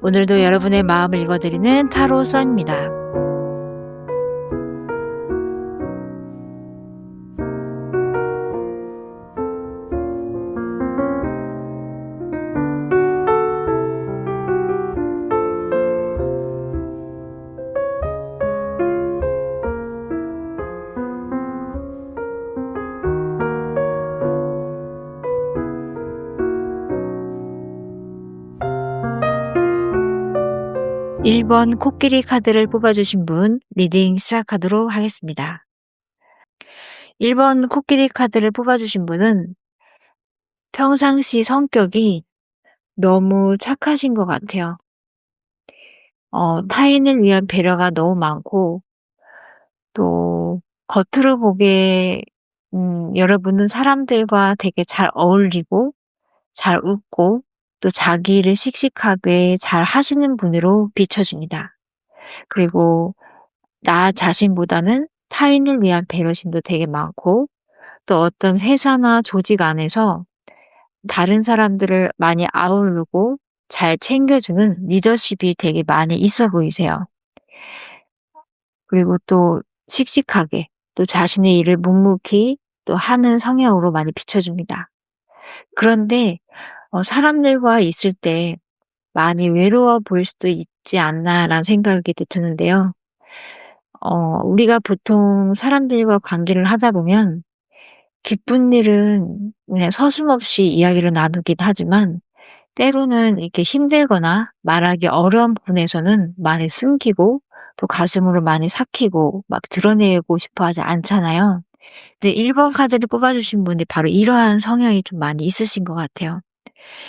오늘도 여러분의 마음을 읽어드리는 타로 썬입니다. 1번 코끼리 카드를 뽑아주신 분 리딩 시작하도록 하겠습니다. 1번 코끼리 카드를 뽑아주신 분은 평상시 성격이 너무 착하신 것 같아요. 타인을 위한 배려가 너무 많고, 또 겉으로 보기에 여러분은 사람들과 되게 잘 어울리고 잘 웃고 또 자기 일을 씩씩하게 잘 하시는 분으로 비춰집니다. 그리고 나 자신보다는 타인을 위한 배려심도 되게 많고, 또 어떤 회사나 조직 안에서 다른 사람들을 많이 아우르고 잘 챙겨주는 리더십이 되게 많이 있어 보이세요. 그리고 또 씩씩하게 또 자신의 일을 묵묵히 또 하는 성향으로 많이 비춰줍니다. 그런데 사람들과 있을 때 많이 외로워 보일 수도 있지 않나라는 생각이 드는데요. 우리가 보통 사람들과 관계를 하다 보면 기쁜 일은 그냥 서슴없이 이야기를 나누긴 하지만, 때로는 이렇게 힘들거나 말하기 어려운 부분에서는 많이 숨기고 또 가슴으로 많이 삭히고 막 드러내고 싶어 하지 않잖아요. 근데 1번 카드를 뽑아주신 분이 바로 이러한 성향이 좀 많이 있으신 것 같아요.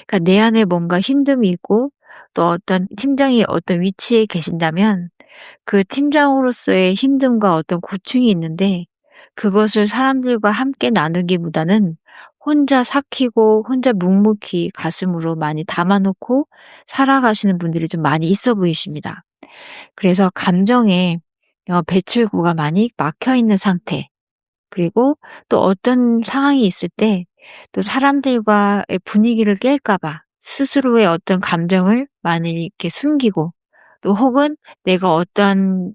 그러니까 내 안에 뭔가 힘듦이 있고, 또 어떤 팀장이 어떤 위치에 계신다면 그 팀장으로서의 힘듦과 어떤 고충이 있는데, 그것을 사람들과 함께 나누기보다는 혼자 삭히고 혼자 묵묵히 가슴으로 많이 담아 놓고 살아가시는 분들이 좀 많이 있어 보이십니다. 그래서 감정에 배출구가 많이 막혀 있는 상태, 그리고 또 어떤 상황이 있을 때 또 사람들과의 분위기를 깰까 봐 스스로의 어떤 감정을 많이 이렇게 숨기고, 또 혹은 내가 어떤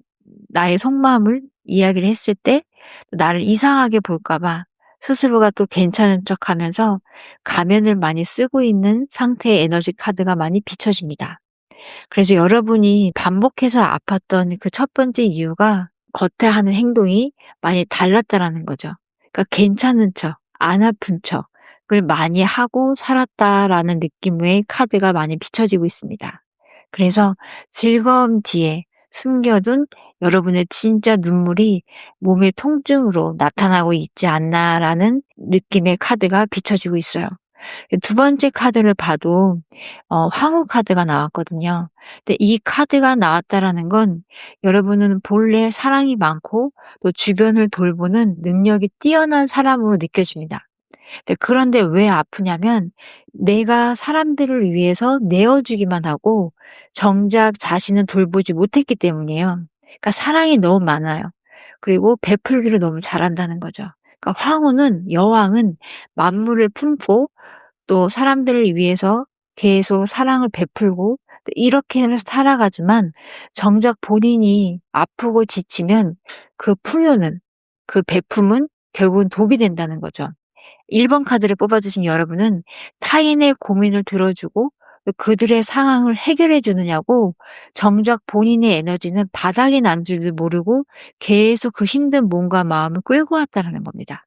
나의 속마음을 이야기를 했을 때 나를 이상하게 볼까 봐 스스로가 또 괜찮은 척하면서 가면을 많이 쓰고 있는 상태의 에너지 카드가 많이 비춰집니다. 그래서 여러분이 반복해서 아팠던 그 첫 번째 이유가 겉에 하는 행동이 많이 달랐다라는 거죠. 그러니까 괜찮은 척, 안 아픈 척을 많이 하고 살았다라는 느낌의 카드가 많이 비춰지고 있습니다. 그래서 즐거움 뒤에 숨겨둔 여러분의 진짜 눈물이 몸의 통증으로 나타나고 있지 않나라는 느낌의 카드가 비춰지고 있어요. 두 번째 카드를 봐도 황후 카드가 나왔거든요. 근데 이 카드가 나왔다라는 건 여러분은 본래 사랑이 많고 또 주변을 돌보는 능력이 뛰어난 사람으로 느껴집니다. 그런데 왜 아프냐면 내가 사람들을 위해서 내어주기만 하고 정작 자신은 돌보지 못했기 때문이에요. 그러니까 사랑이 너무 많아요. 그리고 베풀기를 너무 잘한다는 거죠. 그러니까 황후는, 여왕은 만물을 품고 또 사람들을 위해서 계속 사랑을 베풀고 이렇게 해서 살아가지만, 정작 본인이 아프고 지치면 그 풍요는, 그 베품은 결국은 독이 된다는 거죠. 1번 카드를 뽑아주신 여러분은 타인의 고민을 들어주고 그들의 상황을 해결해 주느냐고 정작 본인의 에너지는 바닥이 난 줄도 모르고 계속 그 힘든 몸과 마음을 끌고 왔다는 겁니다.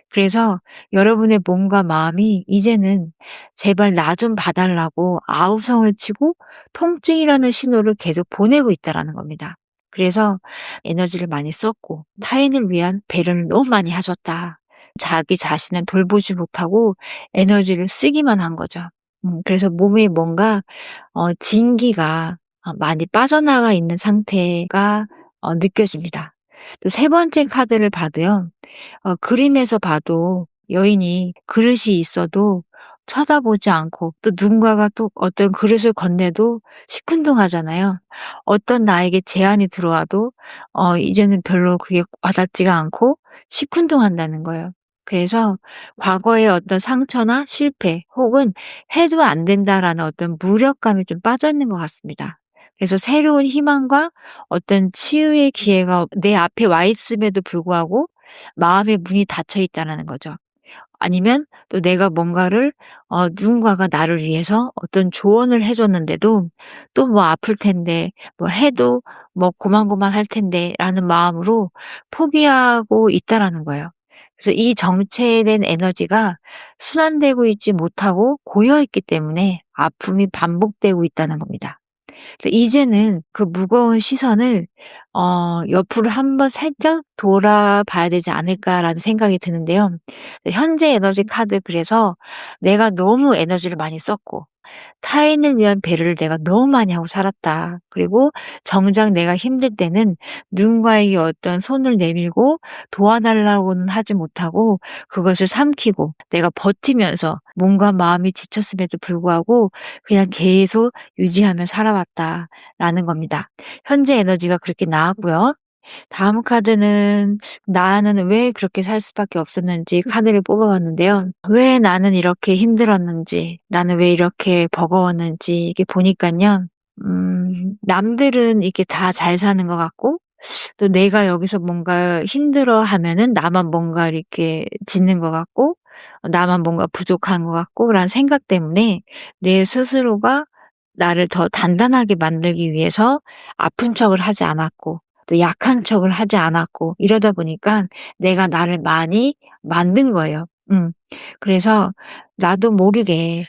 그래서 여러분의 몸과 마음이 이제는 제발 나 좀 봐달라고 아우성을 치고 통증이라는 신호를 계속 보내고 있다는 겁니다. 그래서 에너지를 많이 썼고 타인을 위한 배려를 너무 많이 하셨다. 자기 자신은 돌보지 못하고 에너지를 쓰기만 한 거죠. 그래서 몸에 뭔가 진기가 많이 빠져나가 있는 상태가 느껴집니다. 또 세 번째 카드를 봐도요. 그림에서 봐도 여인이 그릇이 있어도 쳐다보지 않고, 또 누군가가 또 어떤 그릇을 건네도 시큰둥하잖아요. 어떤 나에게 제안이 들어와도 이제는 별로 그게 와닿지가 않고 시큰둥한다는 거예요. 그래서 과거의 어떤 상처나 실패 혹은 '해도 안 된다.'라는 어떤 무력감이 좀 빠져 있는 것 같습니다. 그래서 새로운 희망과 어떤 치유의 기회가 내 앞에 와 있음에도 불구하고 마음의 문이 닫혀 있다라는 거죠. 아니면 또 내가 뭔가를 누군가가 나를 위해서 어떤 조언을 해 줬는데도 또 뭐 '아플 텐데 뭐 해도 뭐 고만고만할 텐데.'라는 마음으로 포기하고 있다라는 거예요. 그래서 이 정체된 에너지가 순환되고 있지 못하고 고여 있기 때문에 아픔이 반복되고 있다는 겁니다. 그래서 이제는 그 무거운 시선을 '옆으로 한번 살짝 돌아봐야 되지 않을까.'라는 생각이 드는데요. 현재 에너지 카드, 그래서 내가 너무 에너지를 많이 썼고 타인을 위한 배려를 내가 너무 많이 하고 살았다. 그리고 정작 내가 힘들 때는 누군가에게 어떤 손을 내밀고 도와달라고는 하지 못하고 그것을 삼키고 내가 버티면서 몸과 마음이 지쳤음에도 불구하고 그냥 계속 유지하며 살아왔다라는 겁니다. 현재 에너지가 그렇게 나왔고요. 다음 카드는 나는 왜 그렇게 살 수밖에 없었는지 카드를 뽑아 봤는데요. 왜 나는 이렇게 힘들었는지, 나는 왜 이렇게 버거웠는지 이게 보니깐요. 남들은 이렇게 다 잘 사는 것 같고 또 내가 여기서 뭔가 힘들어하면은 나만 뭔가 이렇게 짓는 것 같고 나만 뭔가 부족한 것 같고 라는 생각 때문에 내 스스로가 나를 더 단단하게 만들기 위해서 아픈 척을 하지 않았고 또 약한 척을 하지 않았고 이러다 보니까 내가 나를 많이 만든 거예요. 그래서 나도 모르게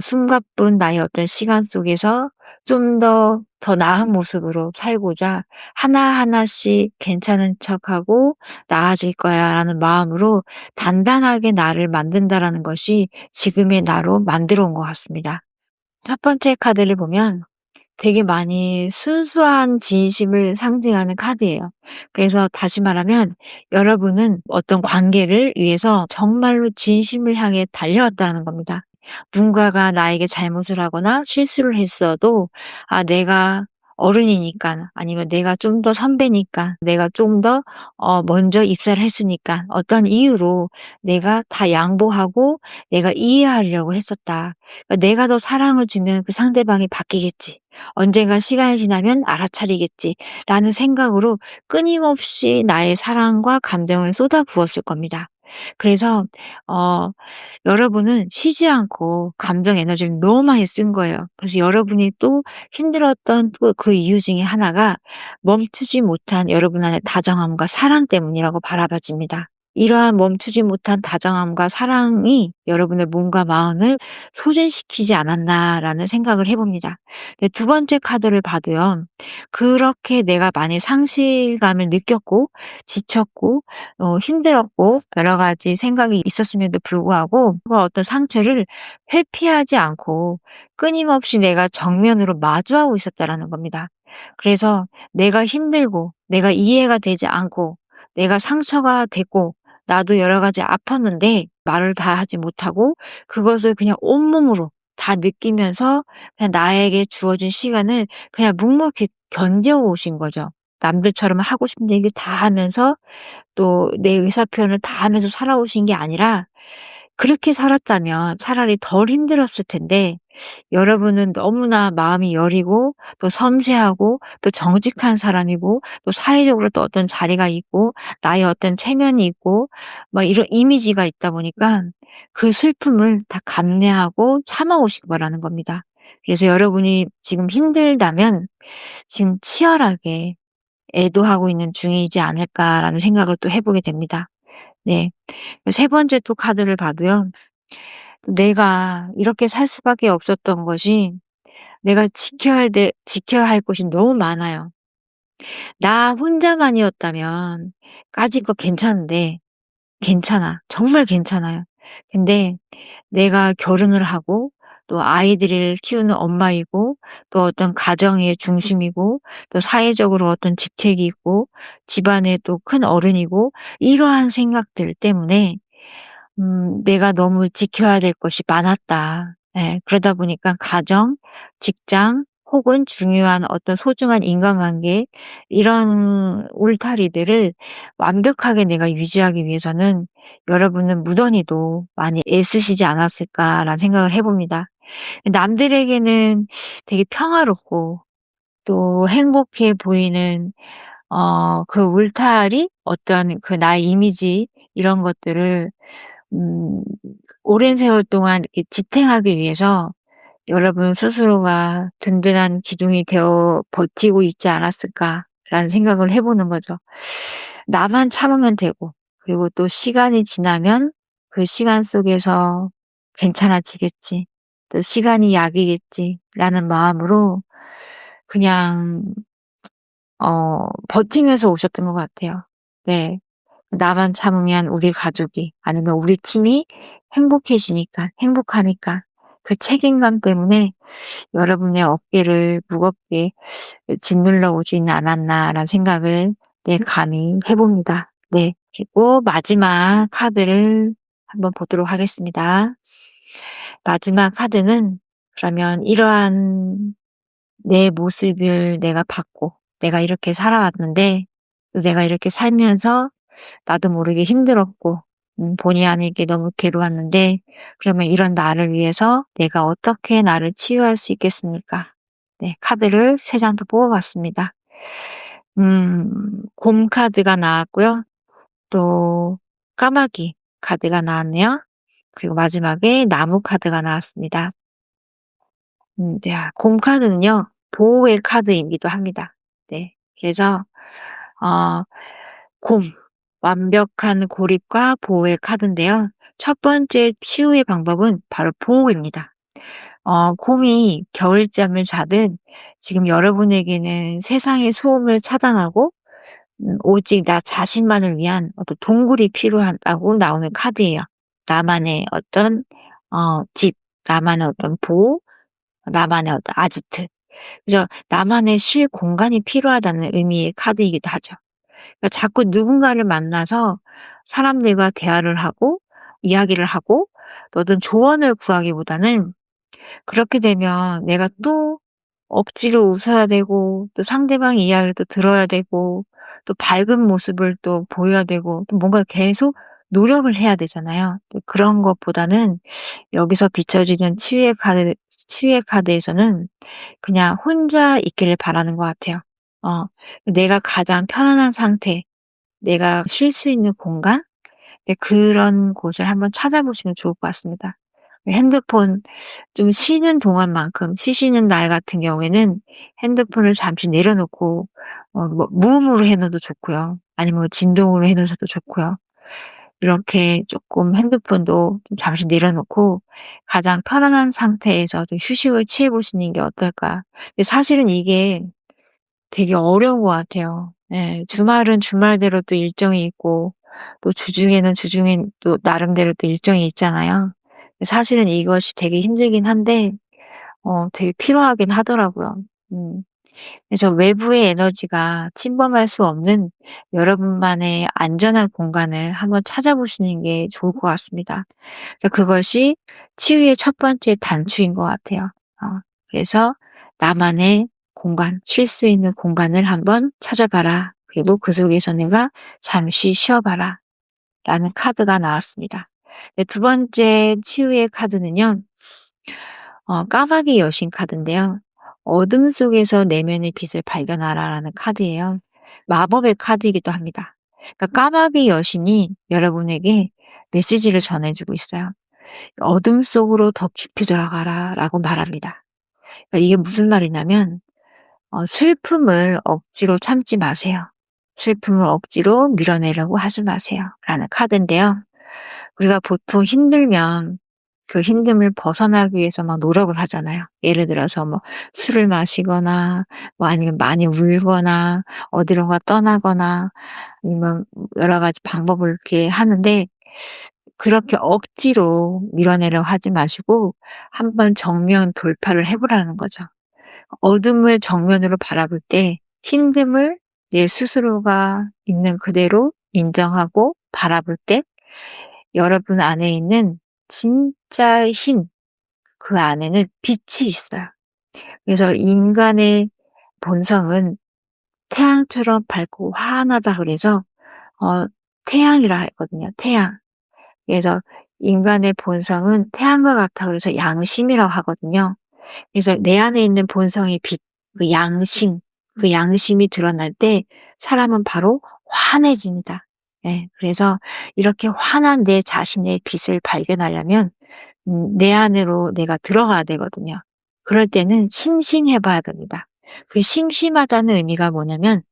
숨가쁜 나의 어떤 시간 속에서 좀 더 나은 모습으로 살고자 하나하나씩 '괜찮은 척하고 나아질 거야.'라는 마음으로 단단하게 나를 만든다라는 것이 지금의 나로 만들어 온 것 같습니다. 첫 번째 카드를 보면 되게 많이 순수한 진심을 상징하는 카드예요. 그래서 다시 말하면 여러분은 어떤 관계를 위해서 정말로 진심을 향해 달려왔다는 겁니다. 누군가가 나에게 잘못을 하거나 실수를 했어도 내가 어른이니까 아니면 내가 좀 더 선배니까 내가 좀 더 먼저 입사를 했으니까 어떤 이유로 내가 다 양보하고 내가 이해하려고 했었다. 그러니까 '내가 더 사랑을 주면 그 상대방이 바뀌겠지. 언젠가 시간이 지나면 알아차리겠지.'라는 생각으로 끊임없이 나의 사랑과 감정을 쏟아부었을 겁니다. 그래서 어 여러분은 쉬지 않고 감정 에너지를 너무 많이 쓴 거예요. 그래서 여러분이 또 힘들었던 또 그 이유 중에 하나가 멈추지 못한 여러분 안의 다정함과 사랑 때문이라고 바라봐집니다. 이러한 멈추지 못한 다정함과 사랑이 여러분의 몸과 마음을 소진시키지 않았나라는 생각을 해 봅니다. 네, 두 번째 카드를 봐도요. 그렇게 내가 많이 상실감을 느꼈고 지쳤고 힘들었고 여러 가지 생각이 있었음에도 불구하고 그 어떤 상처를 회피하지 않고 끊임없이 내가 정면으로 마주하고 있었다라는 겁니다. 그래서 내가 힘들고 내가 이해가 되지 않고 내가 상처가 됐고 나도 여러 가지 아팠는데 말을 다 하지 못하고 그것을 그냥 온몸으로 다 느끼면서 그냥 나에게 주어진 시간을 그냥 묵묵히 견뎌오신 거죠. 남들처럼 하고 싶은 얘기 다 하면서 또 내 의사 표현을 다 하면서 살아오신 게 아니라 그렇게 살았다면 차라리 덜 힘들었을 텐데 여러분은 너무나 마음이 여리고 또 섬세하고 또 정직한 사람이고 또 사회적으로 또 어떤 자리가 있고 나의 어떤 체면이 있고 막 이런 이미지가 있다 보니까 그 슬픔을 다 감내하고 참아오신 거라는 겁니다. 그래서 여러분이 지금 힘들다면 지금 치열하게 애도하고 있는 중이지 않을까라는 생각을 또 해 보게 됩니다. 네. 세 번째 또 카드를 봐도요. 내가 이렇게 살 수밖에 없었던 것이 내가 지켜야 할 것이 너무 많아요. 나 혼자만이었다면 까짓거 괜찮은데 괜찮아. 정말 괜찮아요. 근데 내가 결혼을 하고 또 아이들을 키우는 엄마이고 또 어떤 가정의 중심이고 또 사회적으로 어떤 직책이 있고 집안의 또 큰 어른이고 이러한 생각들 때문에 '내가 너무 지켜야 될 것이 많았다.' 예. 그러다 보니까 가정, 직장 혹은 중요한 어떤 소중한 인간관계, 이런 울타리들을 완벽하게 내가 유지하기 위해서는 여러분은 무던히도 많이 애쓰시지 않았을까라는 생각을 해 봅니다. 남들에게는 되게 평화롭고 또 행복해 보이는 그 울타리, 어떤 그 나의 이미지, 이런 것들을 음 오랜 세월 동안 이렇게 지탱하기 위해서 여러분 스스로가 든든한 기둥이 되어 버티고 있지 않았을까라는 생각을 해 보는 거죠. 나만 참으면 되고, 그리고 또 시간이 지나면 그 시간 속에서 '괜찮아지겠지. 또 시간이 약이겠지.'라는 마음으로 그냥 버티면서 오셨던 것 같아요. 네. 나만 참으면 우리 가족이, 아니면 우리 팀이 행복하니까 그 책임감 때문에 여러분의 어깨를 무겁게 짓눌러 오지는 않았나라는 생각을 감히 해 봅니다. 네. 그리고 마지막 카드를 한번 보도록 하겠습니다. 마지막 카드는, 그러면 이러한 내 모습을 내가 봤고, 내가 이렇게 살아왔는데, 또 내가 이렇게 살면서 나도 모르게 힘들었고, 본의 아니게 너무 괴로웠는데, 그러면 이런 나를 위해서 내가 어떻게 나를 치유할 수 있겠습니까? 네, 카드를 3장 더 뽑아 봤습니다. 곰 카드가 나왔고요. 또 까마귀 카드가 나왔네요. 그리고 마지막에 나무 카드가 나왔습니다. 네. 곰 카드는요, 보호의 카드이기도 합니다. 네. 그래서 어 곰, 완벽한 고립과 보호의 카드인데요. 첫 번째 치유의 방법은 바로 보호입니다. 곰이 겨울잠을 자듯 지금 여러분에게는 세상의 소음을 차단하고 오직 나 자신만을 위한 어떤 동굴이 필요하다고 나오는 카드예요. 나만의 어떤 집, 나만의 어떤 보호, 나만의 어떤 아지트. 그죠? 나만의 쉴 공간이 필요하다는 의미의 카드이기도 하죠. 그러니까 자꾸 누군가를 만나서 사람들과 대화를 하고 이야기를 하고 또 어떤 조언을 구하기보다는, 그렇게 되면 내가 또 억지로 웃어야 되고, 또 상대방의 이야기를 또 들어야 되고, 또 밝은 모습을 또 보여야 되고, 또 뭔가 계속 노력을 해야 되잖아요. 또 그런 것보다는 여기서 비춰지는 치유의 카드에서는 그냥 혼자 있기를 바라는 것 같아요. 어 내가 가장 편안한 상태, 내가 쉴 수 있는 공간, 네, 그런 곳을 한번 찾아보시면 좋을 것 같습니다. 핸드폰, 좀 쉬는 동안만큼, 쉬시는 날 같은 경우에는 핸드폰을 잠시 내려놓고 뭐 무음으로 해 놓어도 좋고요. 아니면 뭐 진동으로 해 놓으셔도 좋고요. 이렇게 쪼끔 핸드폰도 좀 잠시 내려놓고 가장 편안한 상태에서 좀 휴식을 취해 보시는 게 어떨까. 근데 사실은 이게 되게 어려운 것 같아요. 예. 주말은 주말대로 또 일정이 있고, 또 주중에는 주중에 또 나름대로 또 일정이 있잖아요. 사실은 이것이 되게 힘들긴 한데 되게 필요하긴 하더라고요. 음. 그래서 외부의 에너지가 침범할 수 없는 여러분만의 안전한 공간을 한번 찾아보시는 게 좋을 것 같습니다. 그래서 그것이 치유의 첫 번째 단추인 것 같아요. 그래서 나만의 공간, 쉴 수 있는 공간을 한번 찾아봐라. 그리고 그 속에서 내가 잠시 쉬어봐라. 라는 카드가 나왔습니다. 네, 두 번째 치유의 카드는요, 까마귀 여신 카드인데요. 어둠 속에서 내면의 빛을 발견하라라는 카드예요. 마법의 카드이기도 합니다. 그러니까 까마귀 여신이 여러분에게 메시지를 전해주고 있어요. 어둠 속으로 더 깊이 들어가라라고 말합니다. 그러니까 이게 무슨 말이냐면, 슬픔을 억지로 참지 마세요. 슬픔을 억지로 밀어내려고 하지 마세요. 라는 카드인데요. 우리가 보통 힘들면 그 힘듦을 벗어나기 위해서 막 노력을 하잖아요. 예를 들어서 뭐 술을 마시거나, 뭐 아니면 많이 울거나, 어디론가 떠나거나, 아니면 여러 가지 방법을 이렇게 하는데, 그렇게 억지로 밀어내려고 하지 마시고 한번 정면 돌파를 해 보라는 거죠. 어둠을 정면으로 바라볼 때 힘듦을 내 스스로가 있는 그대로 인정하고 바라볼 때 여러분 안에 있는 진짜 힘, 그 안에는 빛이 있어요. 그래서 인간의 본성은 태양처럼 밝고 환하다 그래서 어 태양이라 했거든요, 태양. 그래서 인간의 본성은 태양과 같아 그래서 양심이라고 하거든요. 그래서 내 안에 있는 본성의 빛, 그 양심, 그 양심이 드러날 때 사람은 바로 환해집니다. 예. 그래서 이렇게 환한 내 자신의 빛을 발견하려면 내 안으로 내가 들어가야 되거든요. 그럴 때는 심심해 봐야 됩니다. 그 심심하다는 의미가 뭐냐면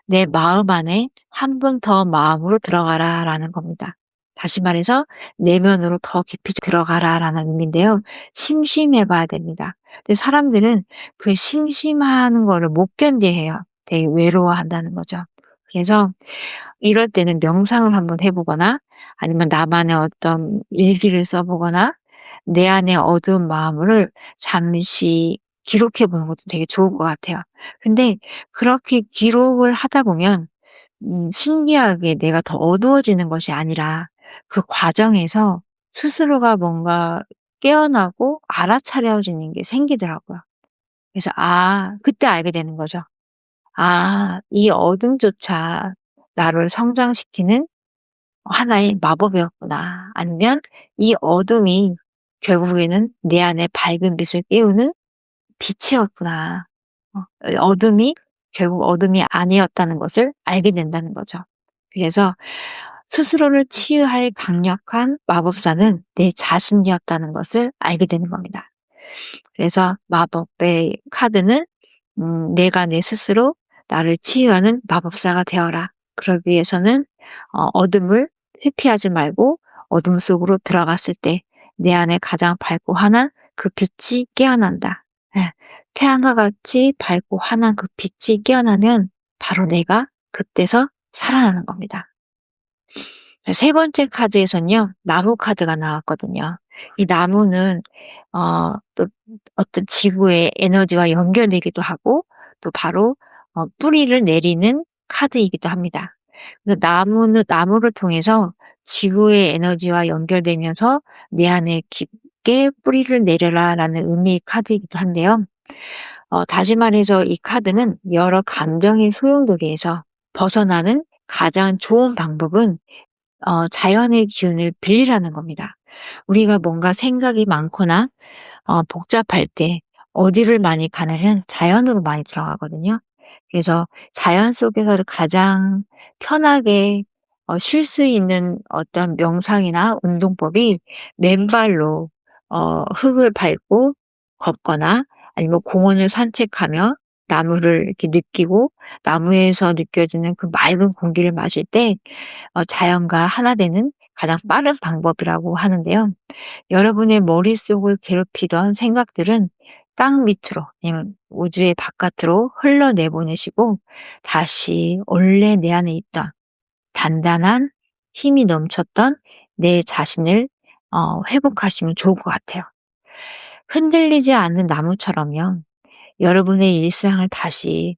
'내 마음 안에 한 번 더 마음으로 들어가라.'라는 겁니다. 다시 말해서 '내면으로 더 깊이 들어가라.'라는 의미인데요. 심심해 봐야 됩니다. 근데 사람들은 그 심심한 거를 못 견뎌해요. 되게 외로워한다는 거죠. 그래서 이럴 때는 명상을 한번 해 보거나 아니면 나만의 어떤 일기를 써 보거나 내 안의 어두운 마음을 잠시 기록해 보는 것도 되게 좋을 것 같아요. 근데 그렇게 기록을 하다 보면 신기하게 내가 더 어두워지는 것이 아니라 그 과정에서 스스로가 뭔가 깨어나고 알아차려지는 게 생기더라고요. 그래서 그때 알게 되는 거죠. '이 어둠조차 나를 성장시키는 하나의 마법이었구나.' 아니면 '이 어둠이 결국에는 내 안에 밝은 빛을 깨우는 빛이었구나.' 어둠이 결국 어둠이 아니었다는 것을 알게 된다는 거죠. 그래서 스스로를 치유할 강력한 마법사는 내 자신이었다는 것을 알게 되는 겁니다. 그래서 마법의 카드는 '내가 내 스스로 나를 치유하는 마법사가 되어라. 그러기 위해서는 어둠을 회피하지 말고 어둠 속으로 들어갔을 때 내 안에 가장 밝고 환한 그 빛이 깨어난다.' 예. 태양과 같이 밝고 환한 그 빛이 깨어나면 바로 내가 그때서 살아나는 겁니다. 세 번째 카드에선요, 나무 카드가 나왔거든요. 이 나무는 또 어떤 지구의 에너지와 연결되기도 하고 또 바로 뿌리를 내리는 카드이기도 합니다. 그래서 나무를 통해서 지구의 에너지와 연결되면서 '내 안에 깊게 뿌리를 내려라.'라는 의미의 카드이기도 한데요. 다시 말해서 이 카드는 여러 감정의 소용돌이에서 벗어나는 가장 좋은 방법은 자연의 기운을 빌리라는 겁니다. 우리가 뭔가 생각이 많거나 복잡할 때 어디를 많이 가냐면 자연으로 많이 들어가거든요. 그래서 자연 속에서 가장 편하게 쉴 수 있는 어떤 명상이나 운동법이 맨발로 흙을 밟고 걷거나 아니면 공원을 산책하며 나무를 이렇게 느끼고 나무에서 느껴지는 그 맑은 공기를 마실 때 자연과 하나 되는 가장 빠른 방법이라고 하는데요. 여러분의 머릿속을 괴롭히던 생각들은 땅 밑으로 아니면 우주의 바깥으로 흘러내보내시고 다시 원래 내 안에 있던 단단한 힘이 넘쳤던 내 자신을 회복하시면 좋을 것 같아요. 흔들리지 않는 나무처럼요. 여러분의 일상을 다시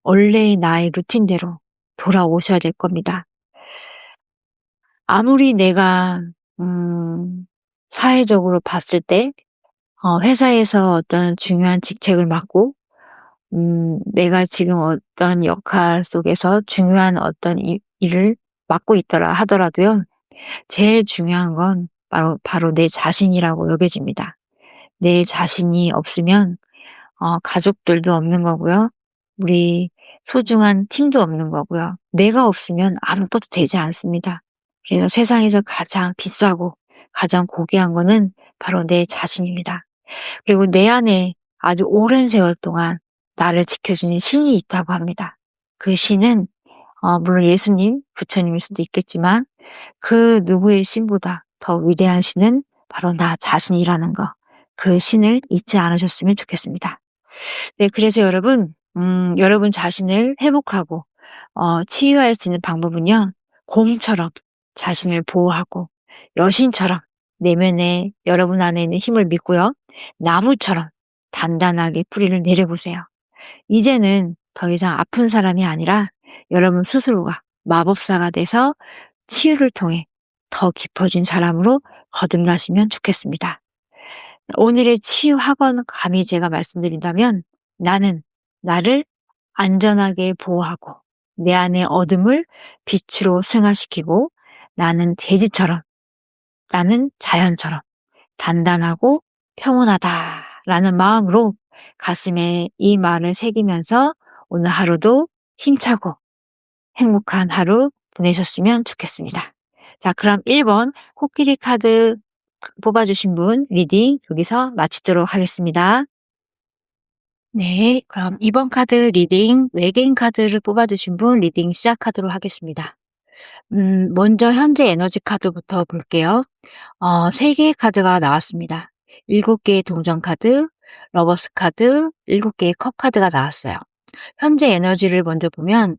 원래의 나의 루틴대로 돌아오셔야 될 겁니다. 아무리 내가 사회적으로 봤을 때 회사에서 어떤 중요한 직책을 맡고 내가 지금 어떤 역할 속에서 중요한 어떤 일을 맡고 있더라 하더라도요. 제일 중요한 건 바로 내 자신이라고 여겨집니다. 내 자신이 없으면 가족들도 없는 거고요. 우리 소중한 팀도 없는 거고요. 내가 없으면 아무것도 되지 않습니다. 그래서 세상에서 가장 비싸고 가장 고귀한 거는 바로 내 자신입니다. 그리고 내 안에 아주 오랜 세월 동안 나를 지켜주는 신이 있다고 합니다. 그 신은 물론 예수님, 부처님일 수도 있겠지만 그 누구의 신보다 더 위대한 신은 바로 나 자신이라는 거. 그 신을 잊지 않으셨으면 좋겠습니다. 네, 그래서 여러분 자신을 회복하고 치유할 수 있는 방법은요. 곰처럼 자신을 보호하고 여신처럼 내면에 여러분 안에 있는 힘을 믿고요. 나무처럼 단단하게 뿌리를 내려보세요. 이제는 더 이상 아픈 사람이 아니라 여러분 스스로가 마법사가 돼서 치유를 통해 더 깊어진 사람으로 거듭나시면 좋겠습니다. 오늘의 치유학원 감히 제가 말씀드린다면 나는 나를 안전하게 보호하고 내 안의 어둠을 빛으로 승화시키고 나는 대지처럼 나는 자연처럼 단단하고 평온하다라는 마음으로 가슴에 이 말을 새기면서 오늘 하루도 힘차고 행복한 하루 보내셨으면 좋겠습니다. 자, 그럼 1번 코끼리 카드 뽑아주신 분 리딩 여기서 마치도록 하겠습니다. 네, 그럼 2번 카드 리딩 외계인 카드를 뽑아주신 분 리딩 시작하도록 하겠습니다. 먼저 현재 에너지 카드부터 볼게요. 3개의 카드가 나왔습니다. 7개의 동전 카드, 러버스 카드, 7개의 컵 카드가 나왔어요. 현재 에너지를 먼저 보면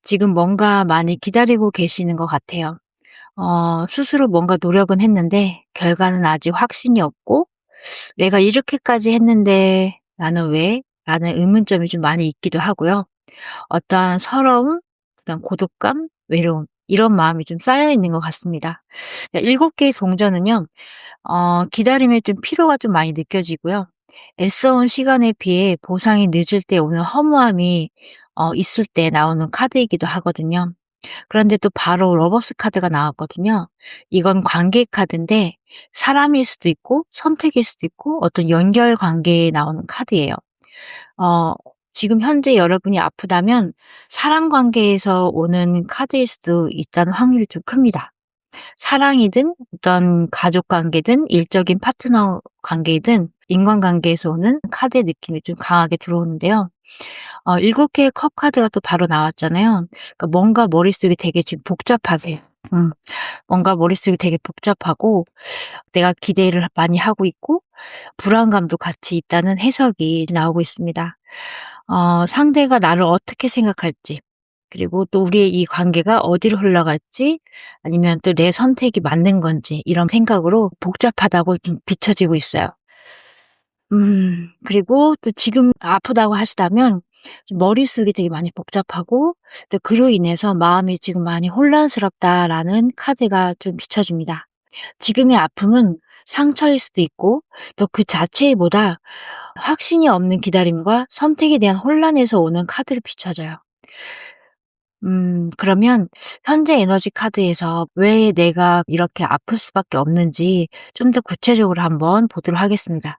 지금 뭔가 많이 기다리고 계시는 것 같아요. 스스로 뭔가 노력은 했는데 결과는 아직 확신이 없고 '내가 이렇게까지 했는데 나는 왜?' 라는 의문점이 좀 많이 있기도 하고요. 어떠한 서러움, 그다음 고독감, 외로움 이런 마음이 좀 쌓여 있는 것 같습니다. 7개의 동전은요. 기다림에 좀 피로가 좀 많이 느껴지고요. 애써온 시간에 비해 보상이 늦을 때 오는 허무함이 있을 때 나오는 카드이기도 하거든요. 그런데 또 바로 러버스 카드가 나왔거든요. 이건 관계 카드인데 사람일 수도 있고 선택일 수도 있고 어떤 연결 관계에 나오는 카드예요. 어 지금 현재 여러분이 아프다면 사람 관계에서 오는 카드일 수도 있다는 확률이 좀 큽니다. 사랑이든 어떤 가족 관계든 일적인 파트너 관계이든 인간관계에서 오는 카드의 느낌이 좀 강하게 들어오는데요. 7개의 컵 카드가 또 바로 나왔잖아요. 그러니까 뭔가 머릿속이 되게 지금 복잡하세요. 뭔가 머릿속이 되게 복잡하고 내가 기대를 많이 하고 있고 불안감도 같이 있다는 해석이 나오고 있습니다. 상대가 나를 어떻게 생각할지 그리고 또 우리의 이 관계가 어디로 흘러갈지 아니면 또 내 선택이 맞는 건지 이런 생각으로 복잡하다고 좀 비춰지고 있어요. 그리고 또 지금 아프다고 하시다면 좀 머릿속이 되게 많이 복잡하고 또 그로 인해서 마음이 지금 많이 혼란스럽다라는 카드가 좀 비춰집니다. 지금의 아픔은 상처일 수도 있고 또 그 자체보다 확신이 없는 기다림과 선택에 대한 혼란에서 오는 카드를 비춰져요. 그러면 현재 에너지 카드에서 왜 내가 이렇게 아플 수밖에 없는지 좀 더 구체적으로 한번 보도록 하겠습니다.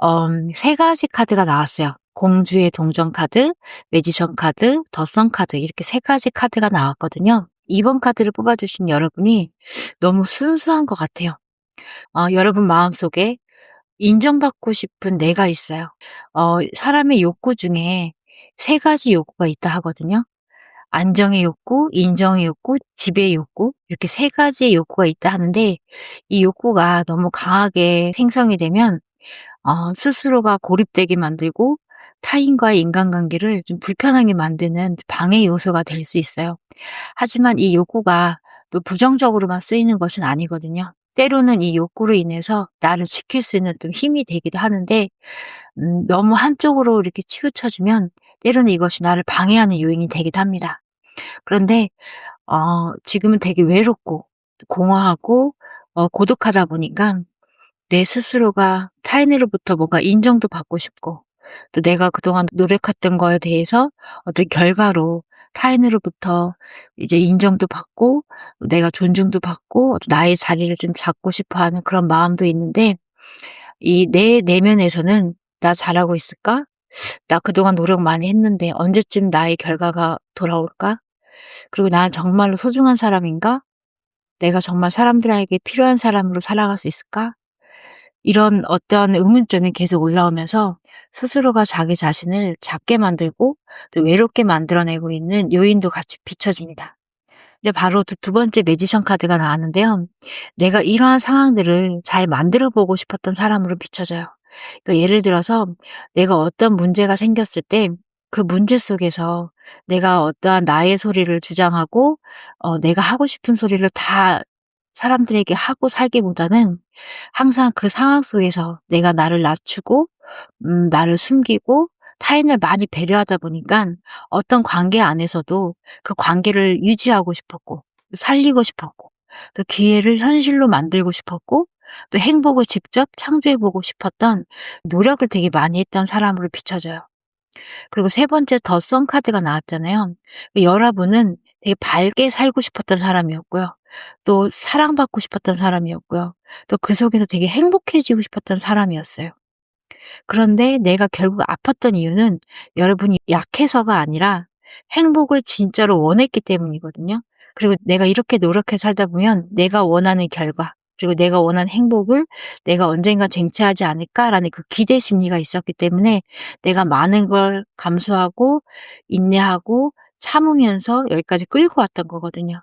3가지 카드가 나왔어요. 공주의 동전 카드, 매지션 카드, 더선 카드 이렇게 3가지 카드가 나왔거든요. 2번 카드를 뽑아 주신 여러분이 너무 순수한 것 같아요. 여러분 마음속에 인정받고 싶은 내가 있어요. 사람의 욕구 중에 3가지 욕구가 있다 하거든요. 안정의 욕구, 인정의 욕구, 지배의 욕구 이렇게 3가지의 욕구가 있다 하는데 이 욕구가 너무 강하게 생성이 되면 스스로가 고립되게 만들고 타인과의 인간관계를 좀 불편하게 만드는 방해 요소가 될 수 있어요. 하지만 이 욕구가 또 부정적으로만 쓰이는 것은 아니거든요. 때로는 이 욕구로 인해서 나를 지킬 수 있는 좀 힘이 되기도 하는데 너무 한쪽으로 이렇게 치우쳐지면 때로는 이것이 나를 방해하는 요인이 되기도 합니다. 그런데 지금은 되게 외롭고 공허하고 고독하다 보니까 내 스스로가 타인으로부터 뭔가 인정도 받고 싶고 또 내가 그동안 노력했던 거에 대해서 어떤 결과로 타인으로부터 이제 인정도 받고 내가 존중도 받고 나의 자리를 좀 잡고 싶어 하는 그런 마음도 있는데 이 내 내면에서는 '나 잘하고 있을까? 나 그동안 노력 많이 했는데 언제쯤 나의 결과가 돌아올까? 그리고 난 정말로 소중한 사람인가? 내가 정말 사람들에게 필요한 사람으로 살아갈 수 있을까?' 이런 어떠한 의문점이 계속 올라오면서 스스로가 자기 자신을 작게 만들고 또 외롭게 만들어내고 있는 요인도 같이 비춰집니다. 근데 바로 또 두 번째 매지션 카드가 나왔는데요. 내가 이러한 상황들을 잘 만들어 보고 싶었던 사람으로 비춰져요. 그러니까 예를 들어서 내가 어떤 문제가 생겼을 때 그 문제 속에서 내가 어떠한 나의 소리를 주장하고 내가 하고 싶은 소리를 다 사람들에게 하고 살기보다는 항상 그 상황 속에서 내가 나를 낮추고 나를 숨기고 타인을 많이 배려하다 보니깐 어떤 관계 안에서도 그 관계를 유지하고 싶었고 살리고 싶었고 또 기회를 현실로 만들고 싶었고 또 행복을 직접 창조해 보고 싶었던, 노력을 되게 많이 했던 사람으로 비춰져요. 그리고 세 번째 더 선 카드가 나왔잖아요. 여러분은 되게 밝게 살고 싶었던 사람이었고요. 또 사랑받고 싶었던 사람이었고요. 또 그 속에서 되게 행복해지고 싶었던 사람이었어요. 그런데 내가 결국 아팠던 이유는 여러분이 약해서가 아니라 행복을 진짜로 원했기 때문이거든요. 그리고 내가 이렇게 노력해 살다 보면 내가 원하는 결과, 그리고 내가 원하는 행복을 내가 언젠가 쟁취하지 않을까라는 그 기대 심리가 있었기 때문에 내가 많은 걸 감수하고 인내하고 참으면서 여기까지 끌고 왔던 거거든요.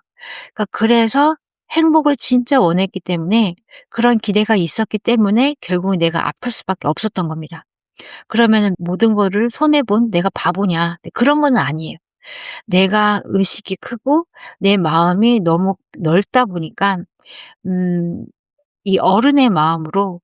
그래서 행복을 진짜 원했기 때문에, 그런 기대가 있었기 때문에 결국은 내가 아플 수밖에 없었던 겁니다. 그러면은 모든 거를 손해 본 내가 바보냐? 네, 그런 건 아니에요. 내가 의식이 크고 내 마음이 너무 넓다 보니까 음 이 어른의 마음으로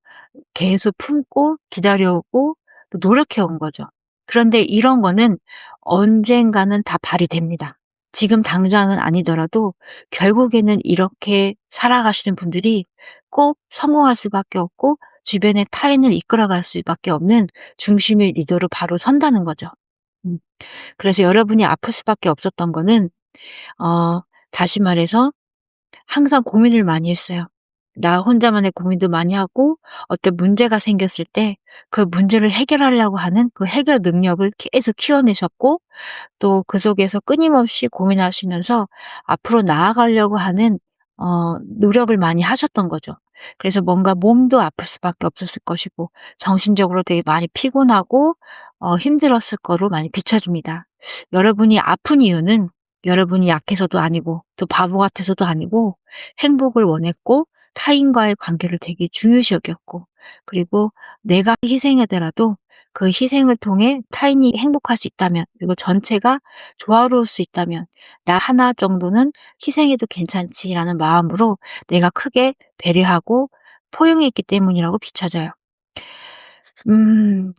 계속 품고 기다려오고 또 노력해 온 거죠. 그런데 이런 거는 언젠가는 다 발휘됩니다. 지금 당장은 아니더라도 결국에는 이렇게 살아가시는 분들이 꼭 성공할 수밖에 없고 주변의 타인을 이끌어갈 수밖에 없는 중심의 리더로 바로 선다는 거죠. 음. 그래서 여러분이 아플 수밖에 없었던 거는, 어 다시 말해서 항상 고민을 많이 했어요. 나 혼자만의 고민도 많이 하고, 어떤 문제가 생겼을 때 그 문제를 해결하려고 하는 그 해결 능력을 계속 키워내셨고, 또 그 속에서 끊임없이 고민하시면서 앞으로 나아가려고 하는 노력을 많이 하셨던 거죠. 그래서 뭔가 몸도 아플 수밖에 없었을 것이고 정신적으로 되게 많이 피곤하고 힘들었을 거로 많이 비춰집니다. 여러분이 아픈 이유는 여러분이 약해서도 아니고 또 바보 같아서도 아니고, 행복을 원했고 타인과의 관계를 되게 중요시 여겼고, 그리고 내가 희생하더라도 그 희생을 통해 타인이 행복할 수 있다면, 그리고 전체가 조화로울 수 있다면 '나 하나 정도는 희생해도 괜찮지.'라는 마음으로 내가 크게 배려하고 포용했기 때문이라고 비춰져요.